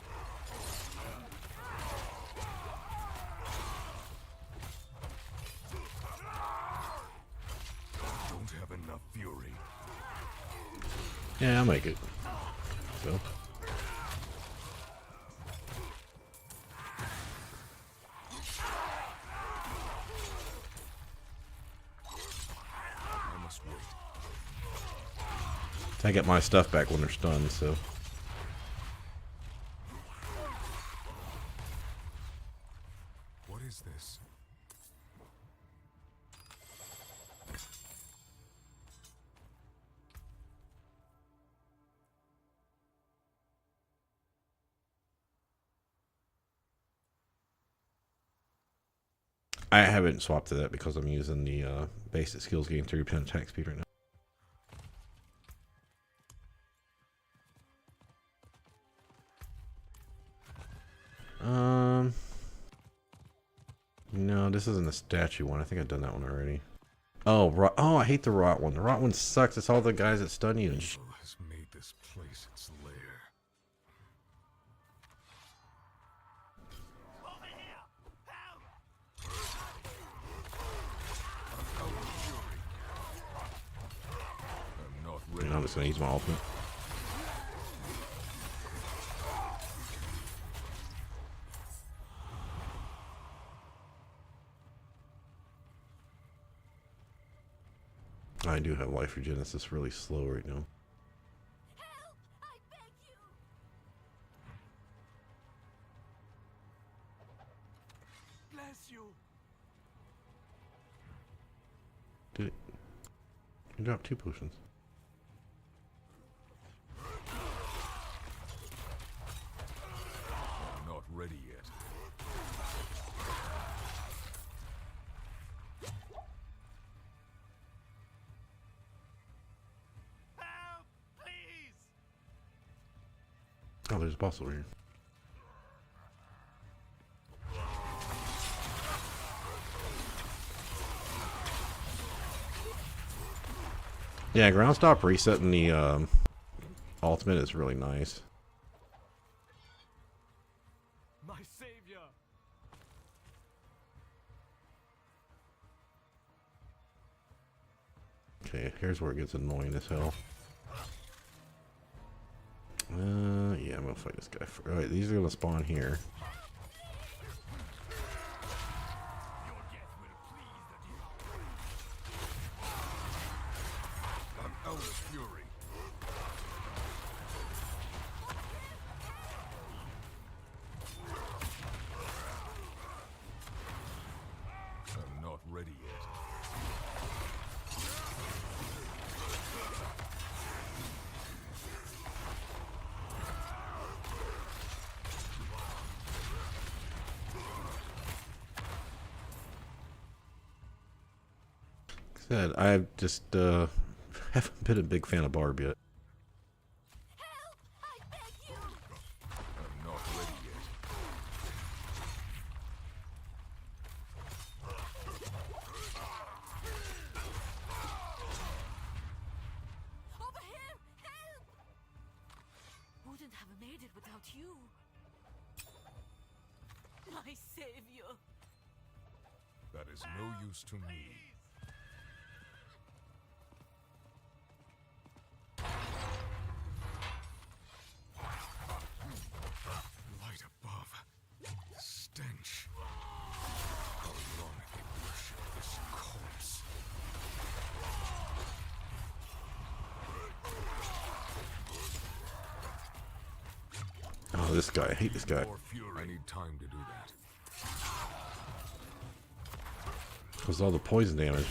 Don't have enough fury. Yeah, I'll make it. So. I must wait. I get my stuff back when they're stunned, so. What is this? I haven't swapped to that because I'm using the basic skills gain 30% attack speed right now. No, this isn't the statue one. I think I've done that one already. Oh, oh, I hate the rot one. The rot one sucks. It's all the guys that stun you. Evil has made this place its lair. I'm not ready. I'm just gonna use my ultimate. I do have life regen. It's just really slow right now. Help! I beg you! Bless you. did it? You dropped 2 potions. I'm not ready yet. Help! Please! Oh, there's a boss over here. Yeah, ground stop resetting the ultimate is really nice. My savior! Okay, here's where it gets annoying as hell. Yeah, I'm gonna fight this guy. Alright, these are gonna spawn here. Your death will please the I'm out of fury. I'm not ready yet. Said I just haven't been a big fan of Barb yet. Help! I beg you! I'm not ready yet. Over here! Help! Wouldn't have made it without you. My savior. That is no use to me. Light above. Stench. How long have they worshipped this corpse? Oh, this guy. I hate this guy. More fury. I need time to do that. Because all the poison damage.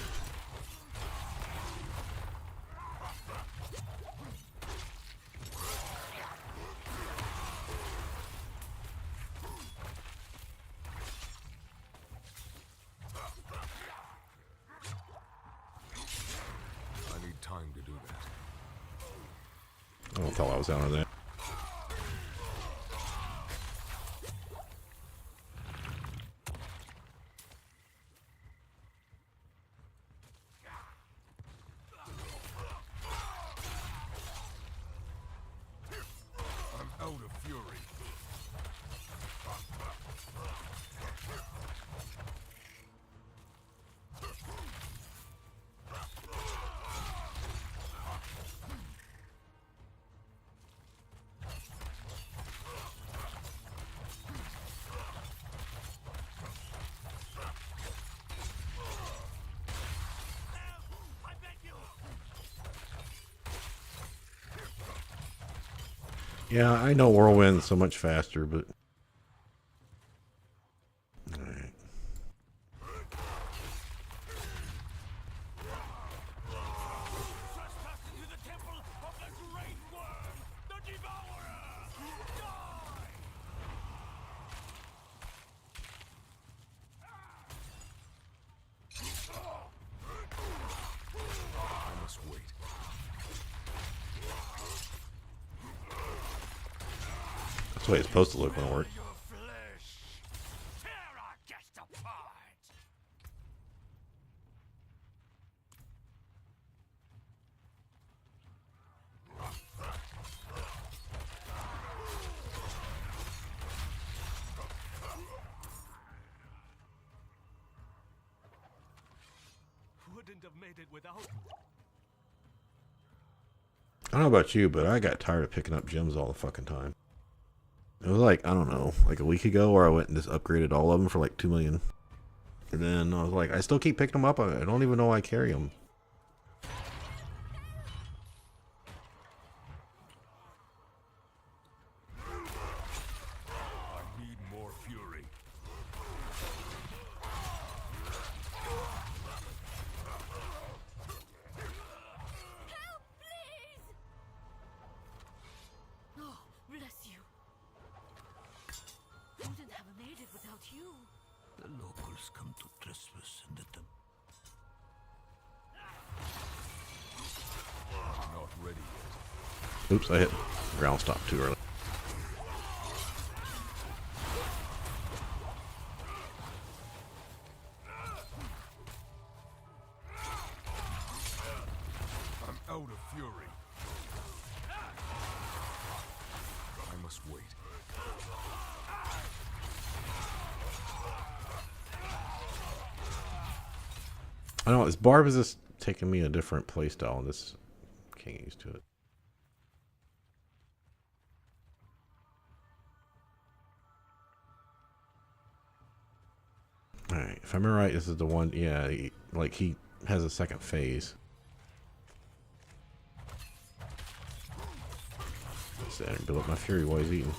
I need time to do that. I don't tell I was out on that. I'm out of fury. I beg you! Yeah, I know Whirlwind's so much faster, but... Alright. Trespass into the temple of the great worm, the devourer! Die! I must wait. That's the way it's supposed to look when it works. Your flesh! Tear our guest apart! Wouldn't have made it without you. I don't know about you, but I got tired of picking up gems all the fucking time. It was like, I don't know, like a week ago where I went and just upgraded all of them for like 2 million. And then I was like, I still keep picking them up. I don't even know why I carry them. I need more fury. without you. The locals come to trespass and let them. Not ready yet. Oops, I hit ground stop too early. I'm out of fury. I must wait. I don't know, this barb is just taking me a different playstyle, and this can't get used to it. Alright, if I remember right, this is the one, yeah, he has a second phase. Sit there and build up my fury while he's eating.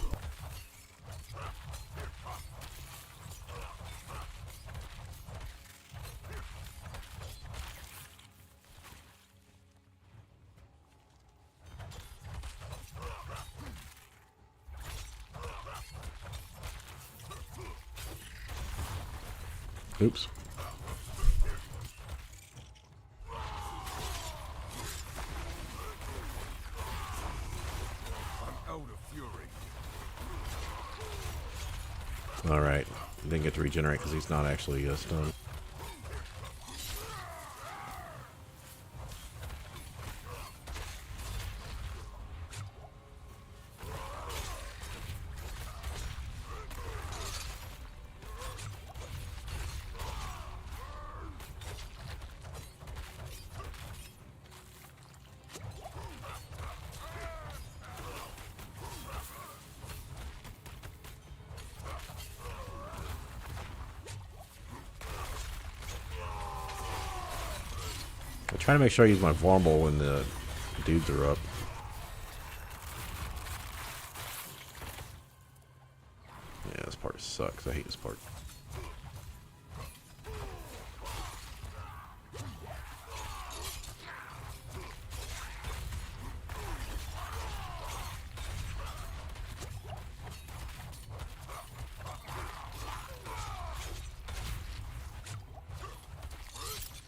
Oops. I'm out of fury. Alright, didn't get to regenerate because he's not actually stunned. I'm trying to make sure I use my vulnerable when the dudes are up. Yeah, this part sucks. I hate this part.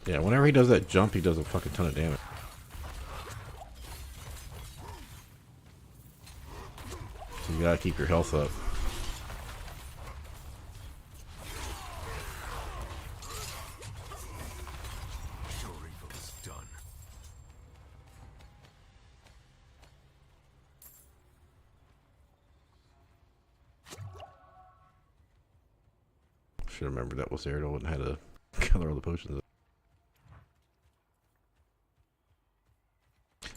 Yeah, whenever he does that jump, he does a fucking ton of damage. So you gotta keep your health up. Your evil is done. Should have remembered that was there. I wouldn't have had to gather all the potions.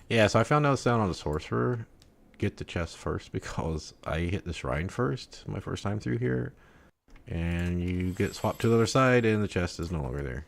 Yeah, so I found out down on the sorcerer. Get the chest first because I hit the shrine first my first time through here. And you get swapped to the other side and the chest is no longer there.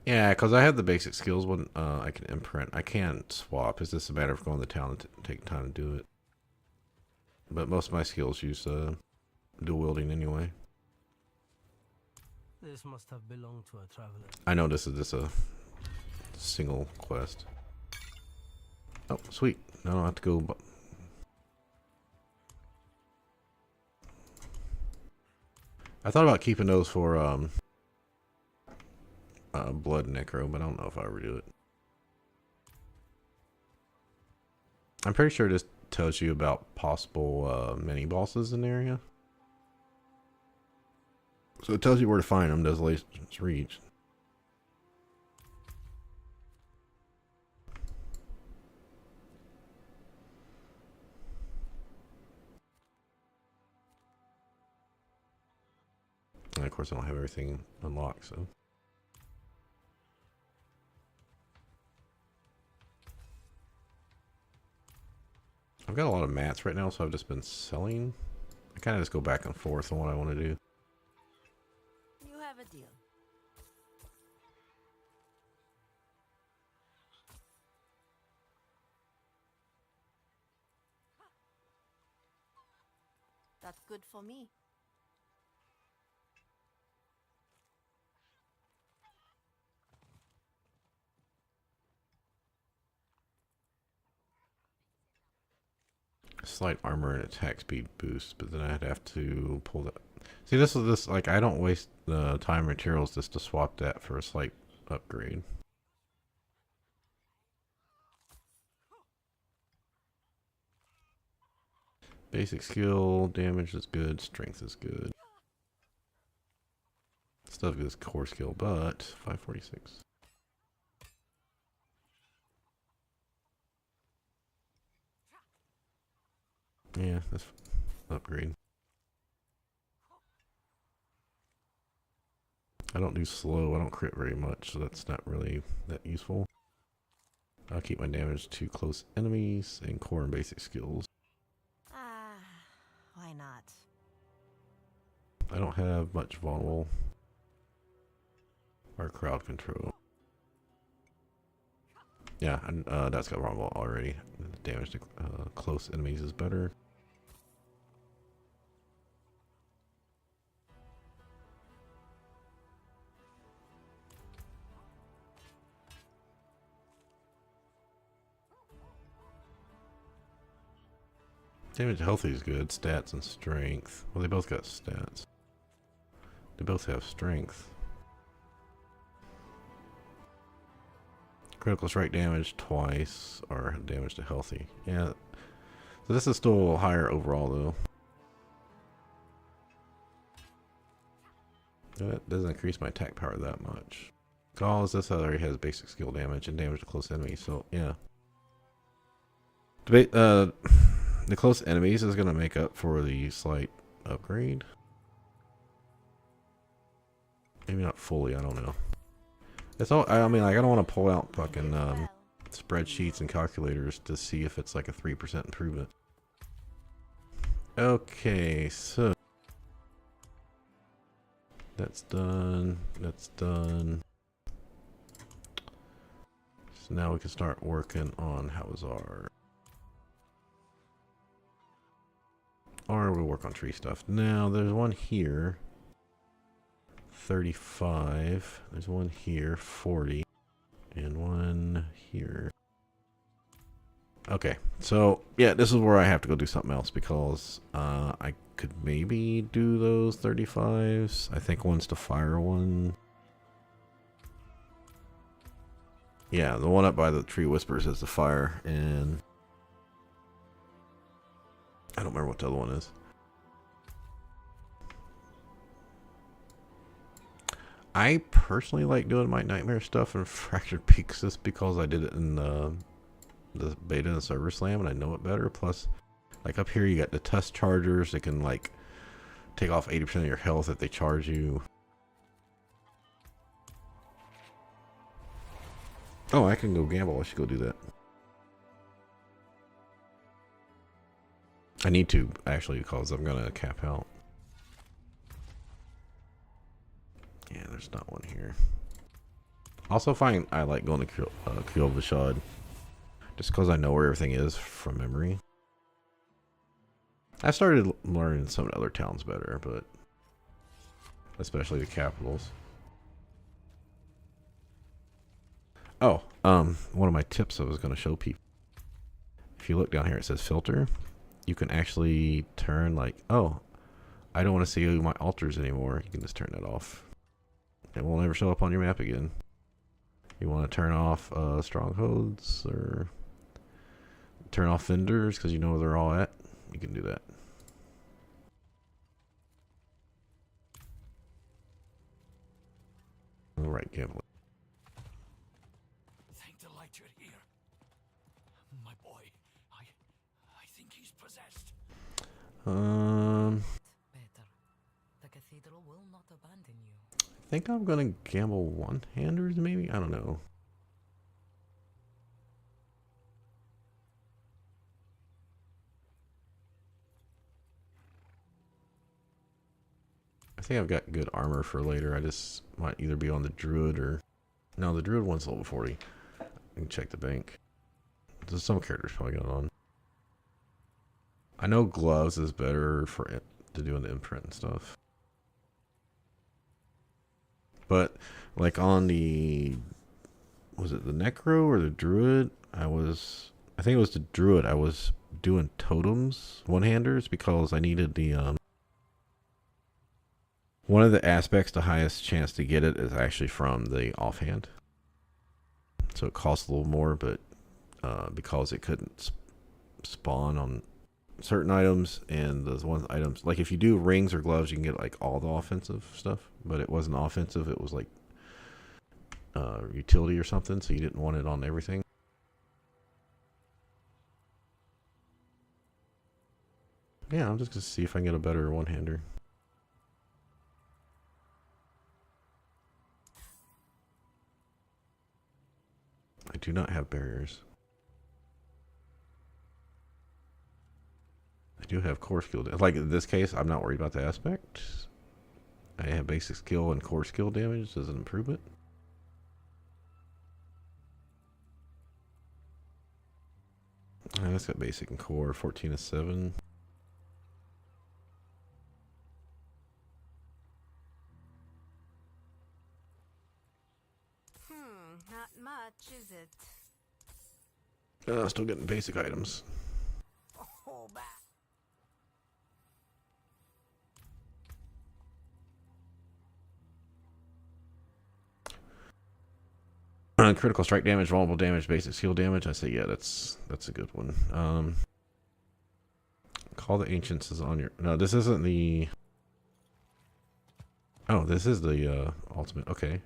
Yeah, because I have the basic skills when I can imprint. I can't swap. It's just a matter of going to town and taking time to do it. But most of my skills use dual wielding anyway. This must have belonged to a traveler. I know this is just a single quest. Oh, sweet. Now I don't have to go. I thought about keeping those for blood necro, but I don't know if I ever do it. I'm pretty sure this tells you about possible mini bosses in the area. So it tells you where to find them, does Lace Reach. And of course I don't have everything unlocked, so. got a lot of mats right now, so I've just been selling. I kind of just go back and forth on what I want to do. You have a deal. That's good for me. Slight armor and attack speed boost, but then I'd have to pull that. See, this is this like I don't waste the time and materials just to swap that for a slight upgrade. Basic skill, damage is good, strength is good. Stuff is core skill, but 546. Yeah, that's upgrade. I don't do slow, I don't crit very much, so that's not really that useful. I'll keep my damage to close enemies and core and basic skills. Ah, why not? I don't have much vulnerable or crowd control. Yeah, and that's got vulnerable already. The damage to close enemies is better. Damage to healthy is good. Stats and strength. Well, they both got stats. They both have strength. Critical strike damage twice, or damage to healthy. Yeah. So this is still higher overall, though. That doesn't increase my attack power that much. Because this already has basic skill damage and damage to close enemies, so yeah. The close enemies is going to make up for the slight upgrade. Maybe not fully, I don't know. It's all, I mean, like, I don't want to pull out fucking spreadsheets and calculators to see if it's like a 3% improvement. Okay, so that's done. That's done. So now we can start working on Hawazar. Or we'll work on tree stuff. Now, there's one here. 35. There's one here. 40. And one here. Okay. So, yeah, this is where I have to go do something else because I could maybe do those 35s. I think one's the fire one. Yeah, the one up by the tree whispers is the fire, and I don't remember what the other one is. I personally like doing my nightmare stuff in Fractured Peaks just because I did it in the beta and server slam and I know it better. Plus, like up here you got the test chargers that can like take off 80% of your health if they charge you. Oh, I can go gamble. I should go do that. I need to, actually, because I'm going to cap out. Yeah, there's not one here. Also find I like going to Kyovashad just because I know where everything is from memory. I started learning some of the other towns better, but especially the capitals. Oh, one of my tips I was going to show people. If you look down here, it says filter. You can actually turn like, oh, I don't want to see my altars anymore. You can just turn that off. It will never show up on your map again. You want to turn off strongholds or turn off vendors because you know where they're all at. You can do that. All right, gambling. Thank the light you're here. My boy, I think he's possessed. Better. The cathedral will not abandon you. I think I'm gonna gamble one-handers, maybe? I don't know. I think I've got good armor for later. I just might either be on the druid or... No, the druid one's level 40. I can check the bank. There's some characters probably going on. I know gloves is better for it to do an imprint and stuff. But like on the... Was it the necro or the druid? I think it was the druid. I was doing totems, one-handers, because I needed the... One of the aspects, the highest chance to get it is actually from the offhand. So it costs a little more, but because it couldn't spawn on certain items, and those one items, like if you do rings or gloves, you can get like all the offensive stuff, but it wasn't offensive. It was like utility or something, so you didn't want it on everything. Yeah, I'm just gonna see if I can get a better one-hander. I do not have barriers. I do have core skill. Like in this case, I'm not worried about the aspect. I have basic skill and core skill damage as an improvement. That's got basic and core, 14 to 7. Not much, is it? Still getting basic items. Oh, back. Critical strike damage, vulnerable damage, basic skill damage. I say, yeah, that's a good one. Call the Ancients is on your... No, this isn't the... Oh, this is the ultimate. Okay.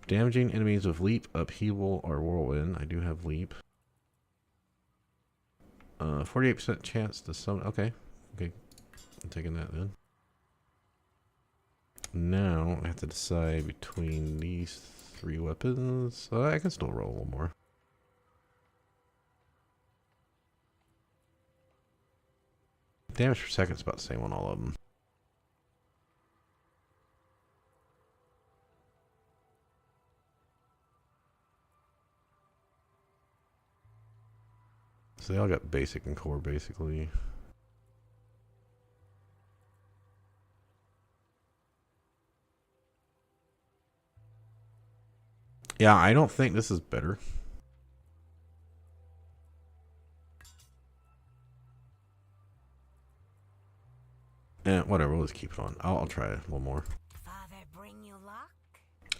Damaging enemies with leap, upheaval, or whirlwind. I do have leap. 48% chance to summon. Okay. Okay. I'm taking that then. Now I have to decide between these 3 weapons. I can still roll a little more. Damage per second is about the same on all of them. So they all got basic and core basically. Yeah, I don't think this is better. Whatever, we'll just keep it on. I'll try it a little more. Father bring you luck?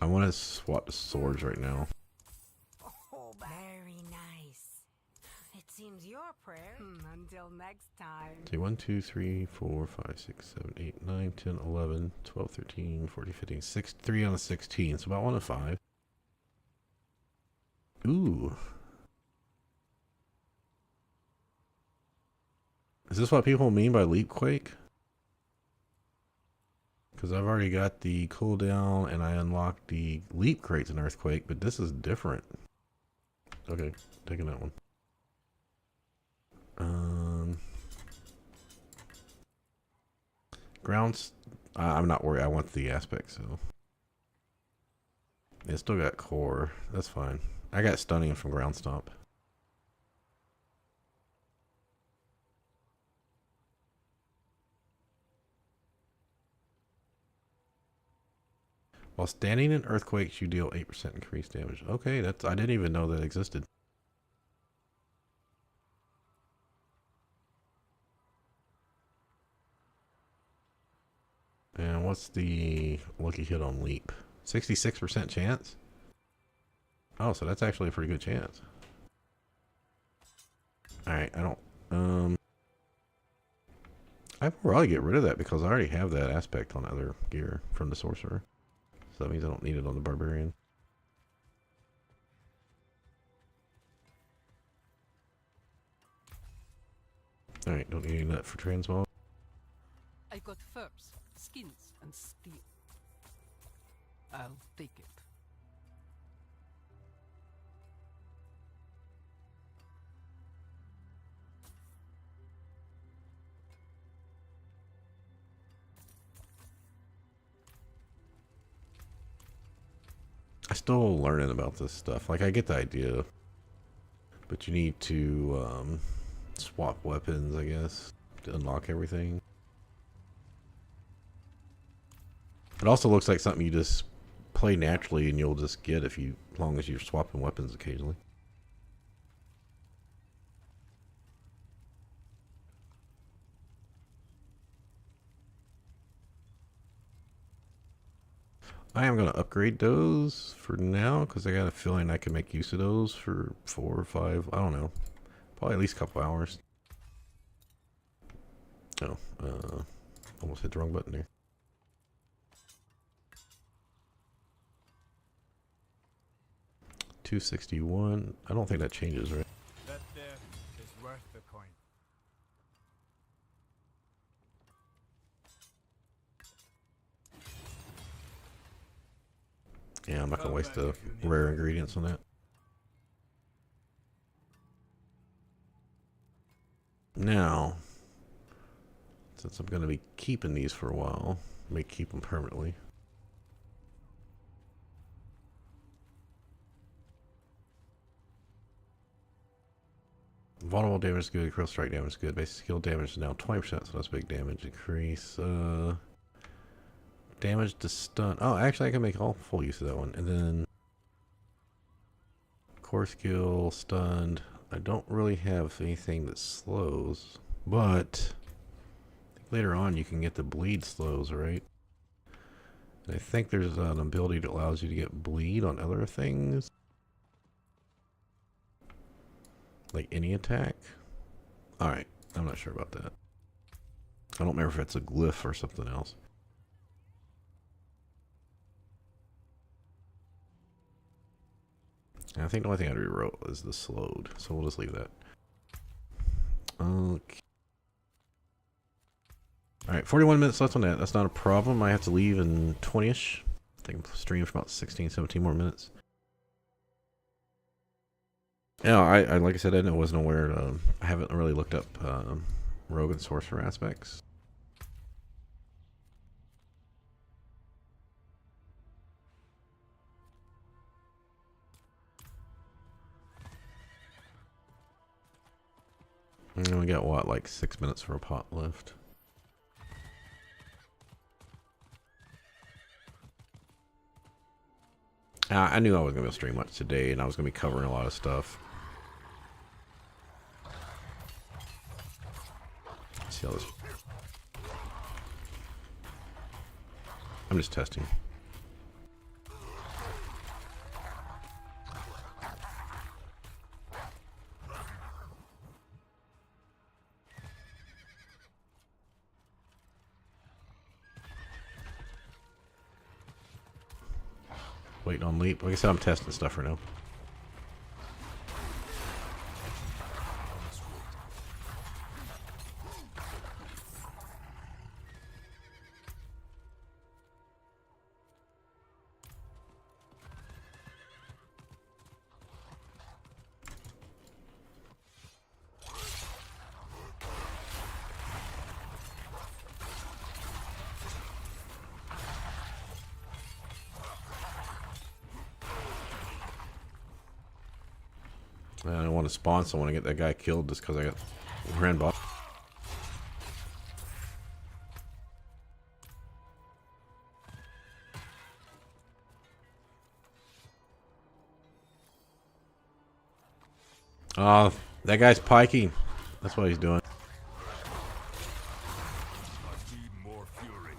I want to swap the swords right now. Oh, very nice. It seems your prayer. Until next time. See, 1, 2, 3, 4, 5, 6, 7, 8, 9, 10, 11, 12, 13, 14, 15, 6, 3 on a 16. So about 1 of 5. Ooh. Is this what people mean by leap quake? Because I've already got the cooldown and I unlocked the leap crates in Earthquake, but this is different. Okay, taking that one. Grounds, I'm not worried. I want the aspect, so. It still got core. That's fine. I got stunning from ground stomp. While standing in earthquakes, you deal 8% increased damage. Okay, that's I didn't even know that existed. And what's the lucky hit on leap? 66% chance? Oh, so that's actually a pretty good chance. Alright, I'd probably get rid of that because I already have that aspect on other gear from the sorcerer. So that means I don't need it on the barbarian. Alright, don't need any nut for transmog. I've got furs, skins, and steel. I'll take it. still learning about this stuff. Like, I get the idea. But you need to swap weapons, I guess, to unlock everything. It also looks like something you just play naturally and you'll just get as long as you're swapping weapons occasionally. I am going to upgrade those for now because I got a feeling I can make use of those for 4 or 5, I don't know, probably at least a couple hours. Oh, almost hit the wrong button there. $261. I don't think that changes, right? That there is worth the coin. Yeah, I'm not gonna waste the rare ingredients on that. Now, since I'm gonna be keeping these for a while, may keep them permanently. Vulnerable damage is good, critical strike damage is good. Basic skill damage is now 20%, so that's big damage increase. Damage to stun. Oh, actually, I can make all full use of that one. And then core skill, stunned. I don't really have anything that slows, but I think later on you can get the bleed slows, right? And I think there's an ability that allows you to get bleed on other things, like any attack. All right, I'm not sure about that. I don't remember if it's a glyph or something else. I think the only thing I rewrote is the slowed, so we'll just leave that. Okay. Alright, 41 minutes left on that. That's not a problem. I have to leave in 20-ish. I think I'm streaming for about 16, 17 more minutes. Yeah, I like I said, I wasn't aware. I haven't really looked up rogue and sorcerer aspects. And we got what, like 6 minutes for a pot left. I knew I wasn't going to be able to stream much today, and I was going to be covering a lot of stuff. Let's see how this... I'm just testing. Waiting on leap. Like I said, I'm testing stuff right now. I don't want to spawn someone and get that guy killed just because I got ran by. Oh, that guy's piking. That's what he's doing. I need more fury.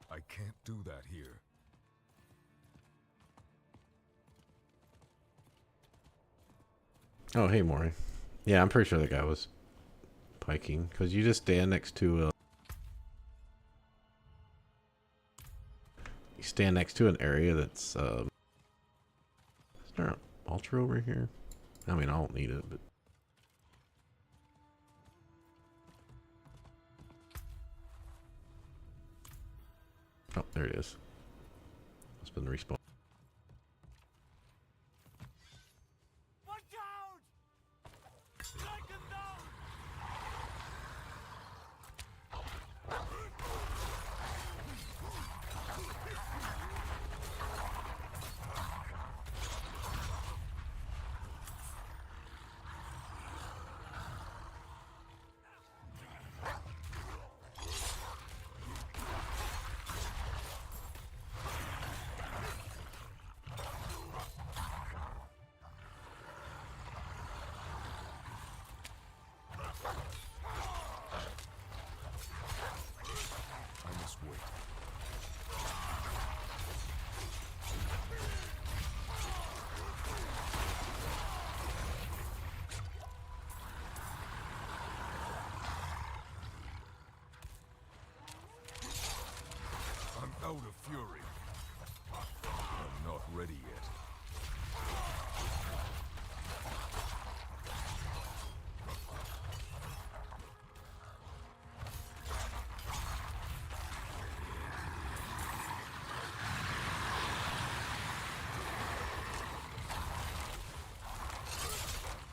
I can't do that here. Oh, hey, Maury. Yeah, I'm pretty sure the guy was piking. Because you just stand next to you stand next to an area that's, is there an altar over here? I mean, I don't need it, but... Oh, there it is. It's been respawned. Watch out! Taken down! I must wait. I'm out of fury. I'm not ready yet.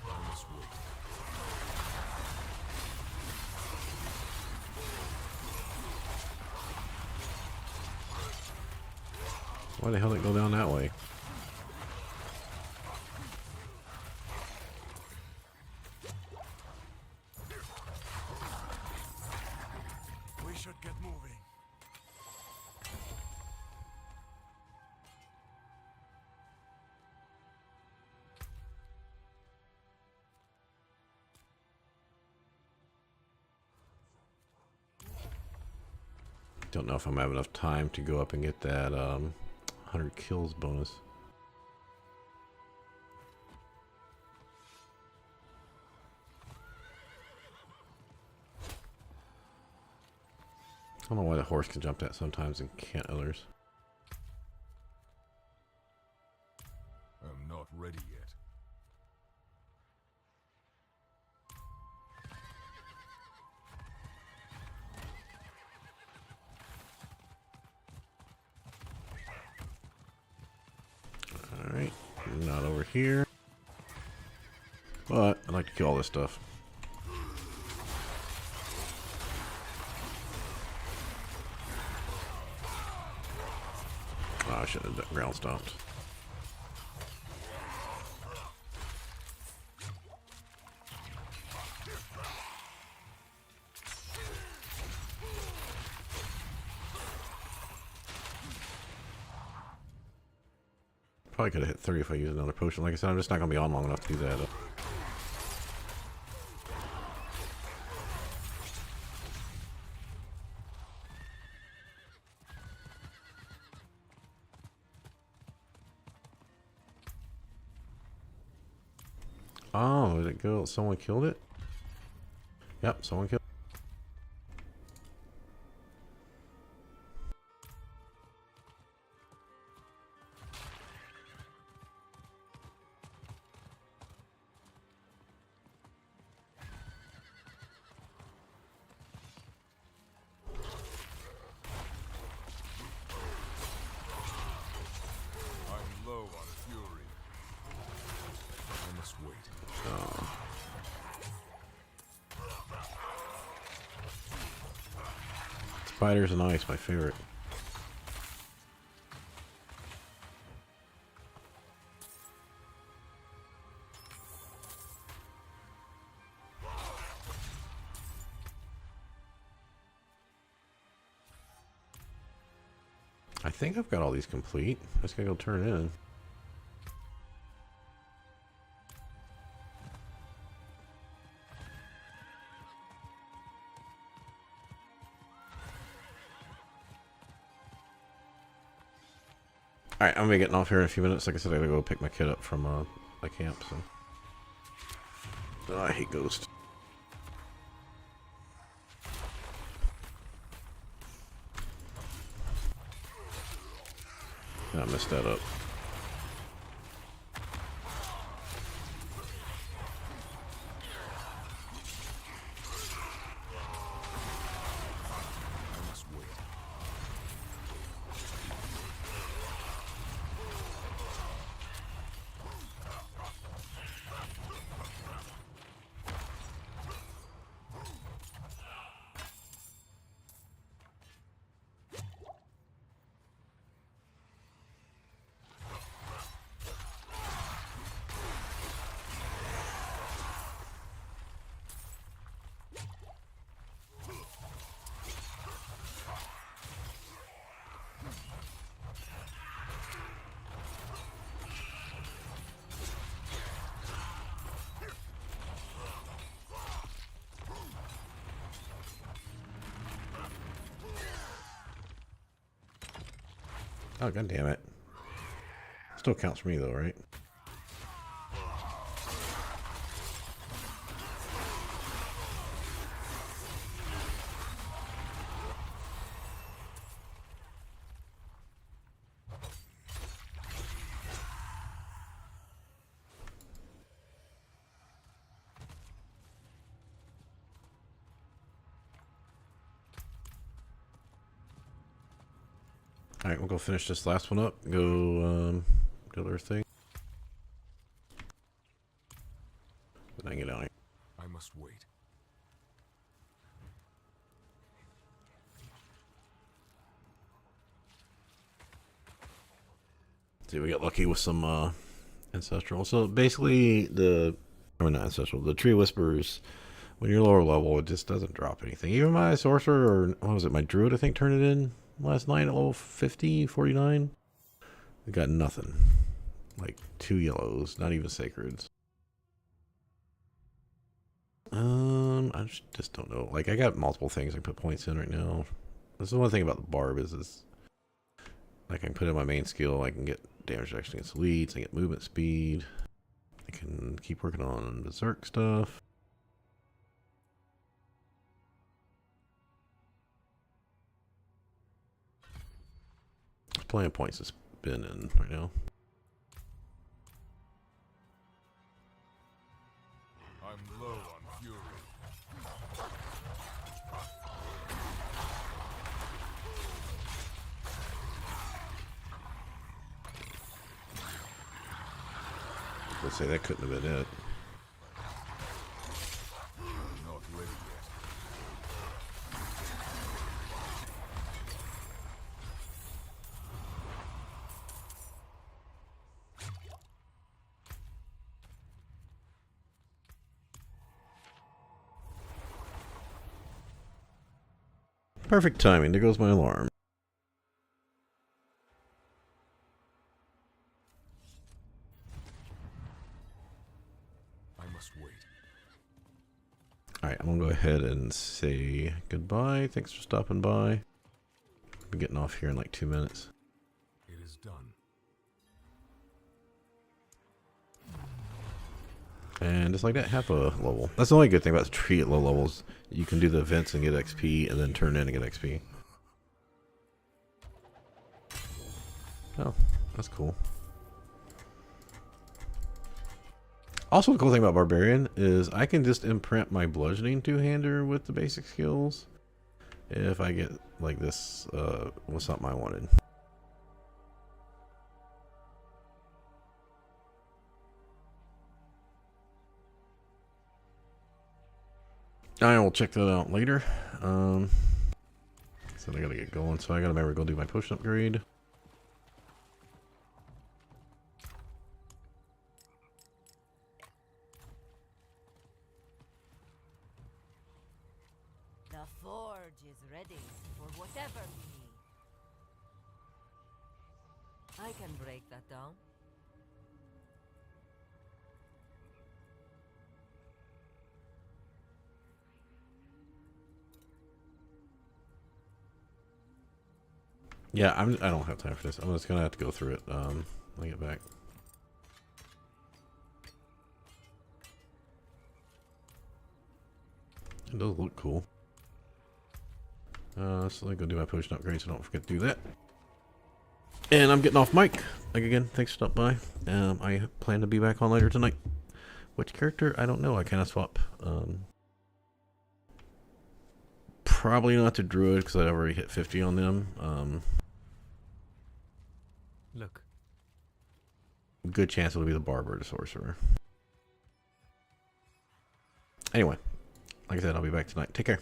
I must wait. Why the hell did it go down that way? We should get moving. Don't know if I'm having enough time to go up and get that 100 kills bonus. I don't know why the horse can jump that sometimes and can't others. I'm not ready yet. Alright, not over here. But I'd like to kill all this stuff. Oh, I should have ground stomped. Probably could have hit 30 if I used another potion. Like I said, I'm just not going to be on long enough to do that. Oh, did it go? Someone killed it? Yep, someone killed it. I'm low on fury. I must wait. Spiders and ice, my favorite. I think I've got all these complete. I just gotta go turn it in. Alright, I'm gonna be getting off here in a few minutes. Like I said, I gotta go pick my kid up from the camp, so. Oh, I hate Ghost. I messed that up. Oh, god damn it. Still counts for me though, right? Alright, we'll go finish this last one up. Go, do the other thing. But then get out. I must wait. See, we got lucky with some, Ancestral. So basically, or not Ancestral, the Tree Whisperers, when you're lower level, it just doesn't drop anything. Even my Sorcerer, or what was it, my Druid, I think, turned it in last night at level 50, 49. We got nothing. Like 2 yellows, not even sacreds. I just don't know. Like, I got multiple things I can put points in right now. This is the one thing about the Barb is like I can put in my main skill, I can get damage reduction against elites, I get movement speed. I can keep working on Berserk stuff. There's plenty of points to spin in right now. I'm low on fury. Let's say that couldn't have been it. Not ready yet. Perfect timing. There goes my alarm. I must wait. Alright, I'm gonna go ahead and say goodbye. Thanks for stopping by. I'm getting off here in like 2 minutes. It is done. And just like that, half a level. That's the only good thing about the tree at low levels. You can do the events and get XP, and then turn in and get XP. Oh, that's cool. Also, the cool thing about Barbarian is I can just imprint my bludgeoning two-hander with the basic skills if I get like this was something I wanted. I will check that out later. So I gotta get going. So I gotta remember to go do my potion upgrade. The forge is ready for whatever we need. I can break that down. Yeah, I don't have time for this. I'm just gonna have to go through it when I get back. It does look cool. So I go do my potion upgrade, so don't forget to do that. And I'm getting off mic. Like again, thanks for stopping by. I plan to be back on later tonight. Which character? I don't know. I kind of swap. Probably not the druid because I've already hit 50 on them. Look. Good chance it'll be the barber or the sorcerer. Anyway, like I said, I'll be back tonight. Take care.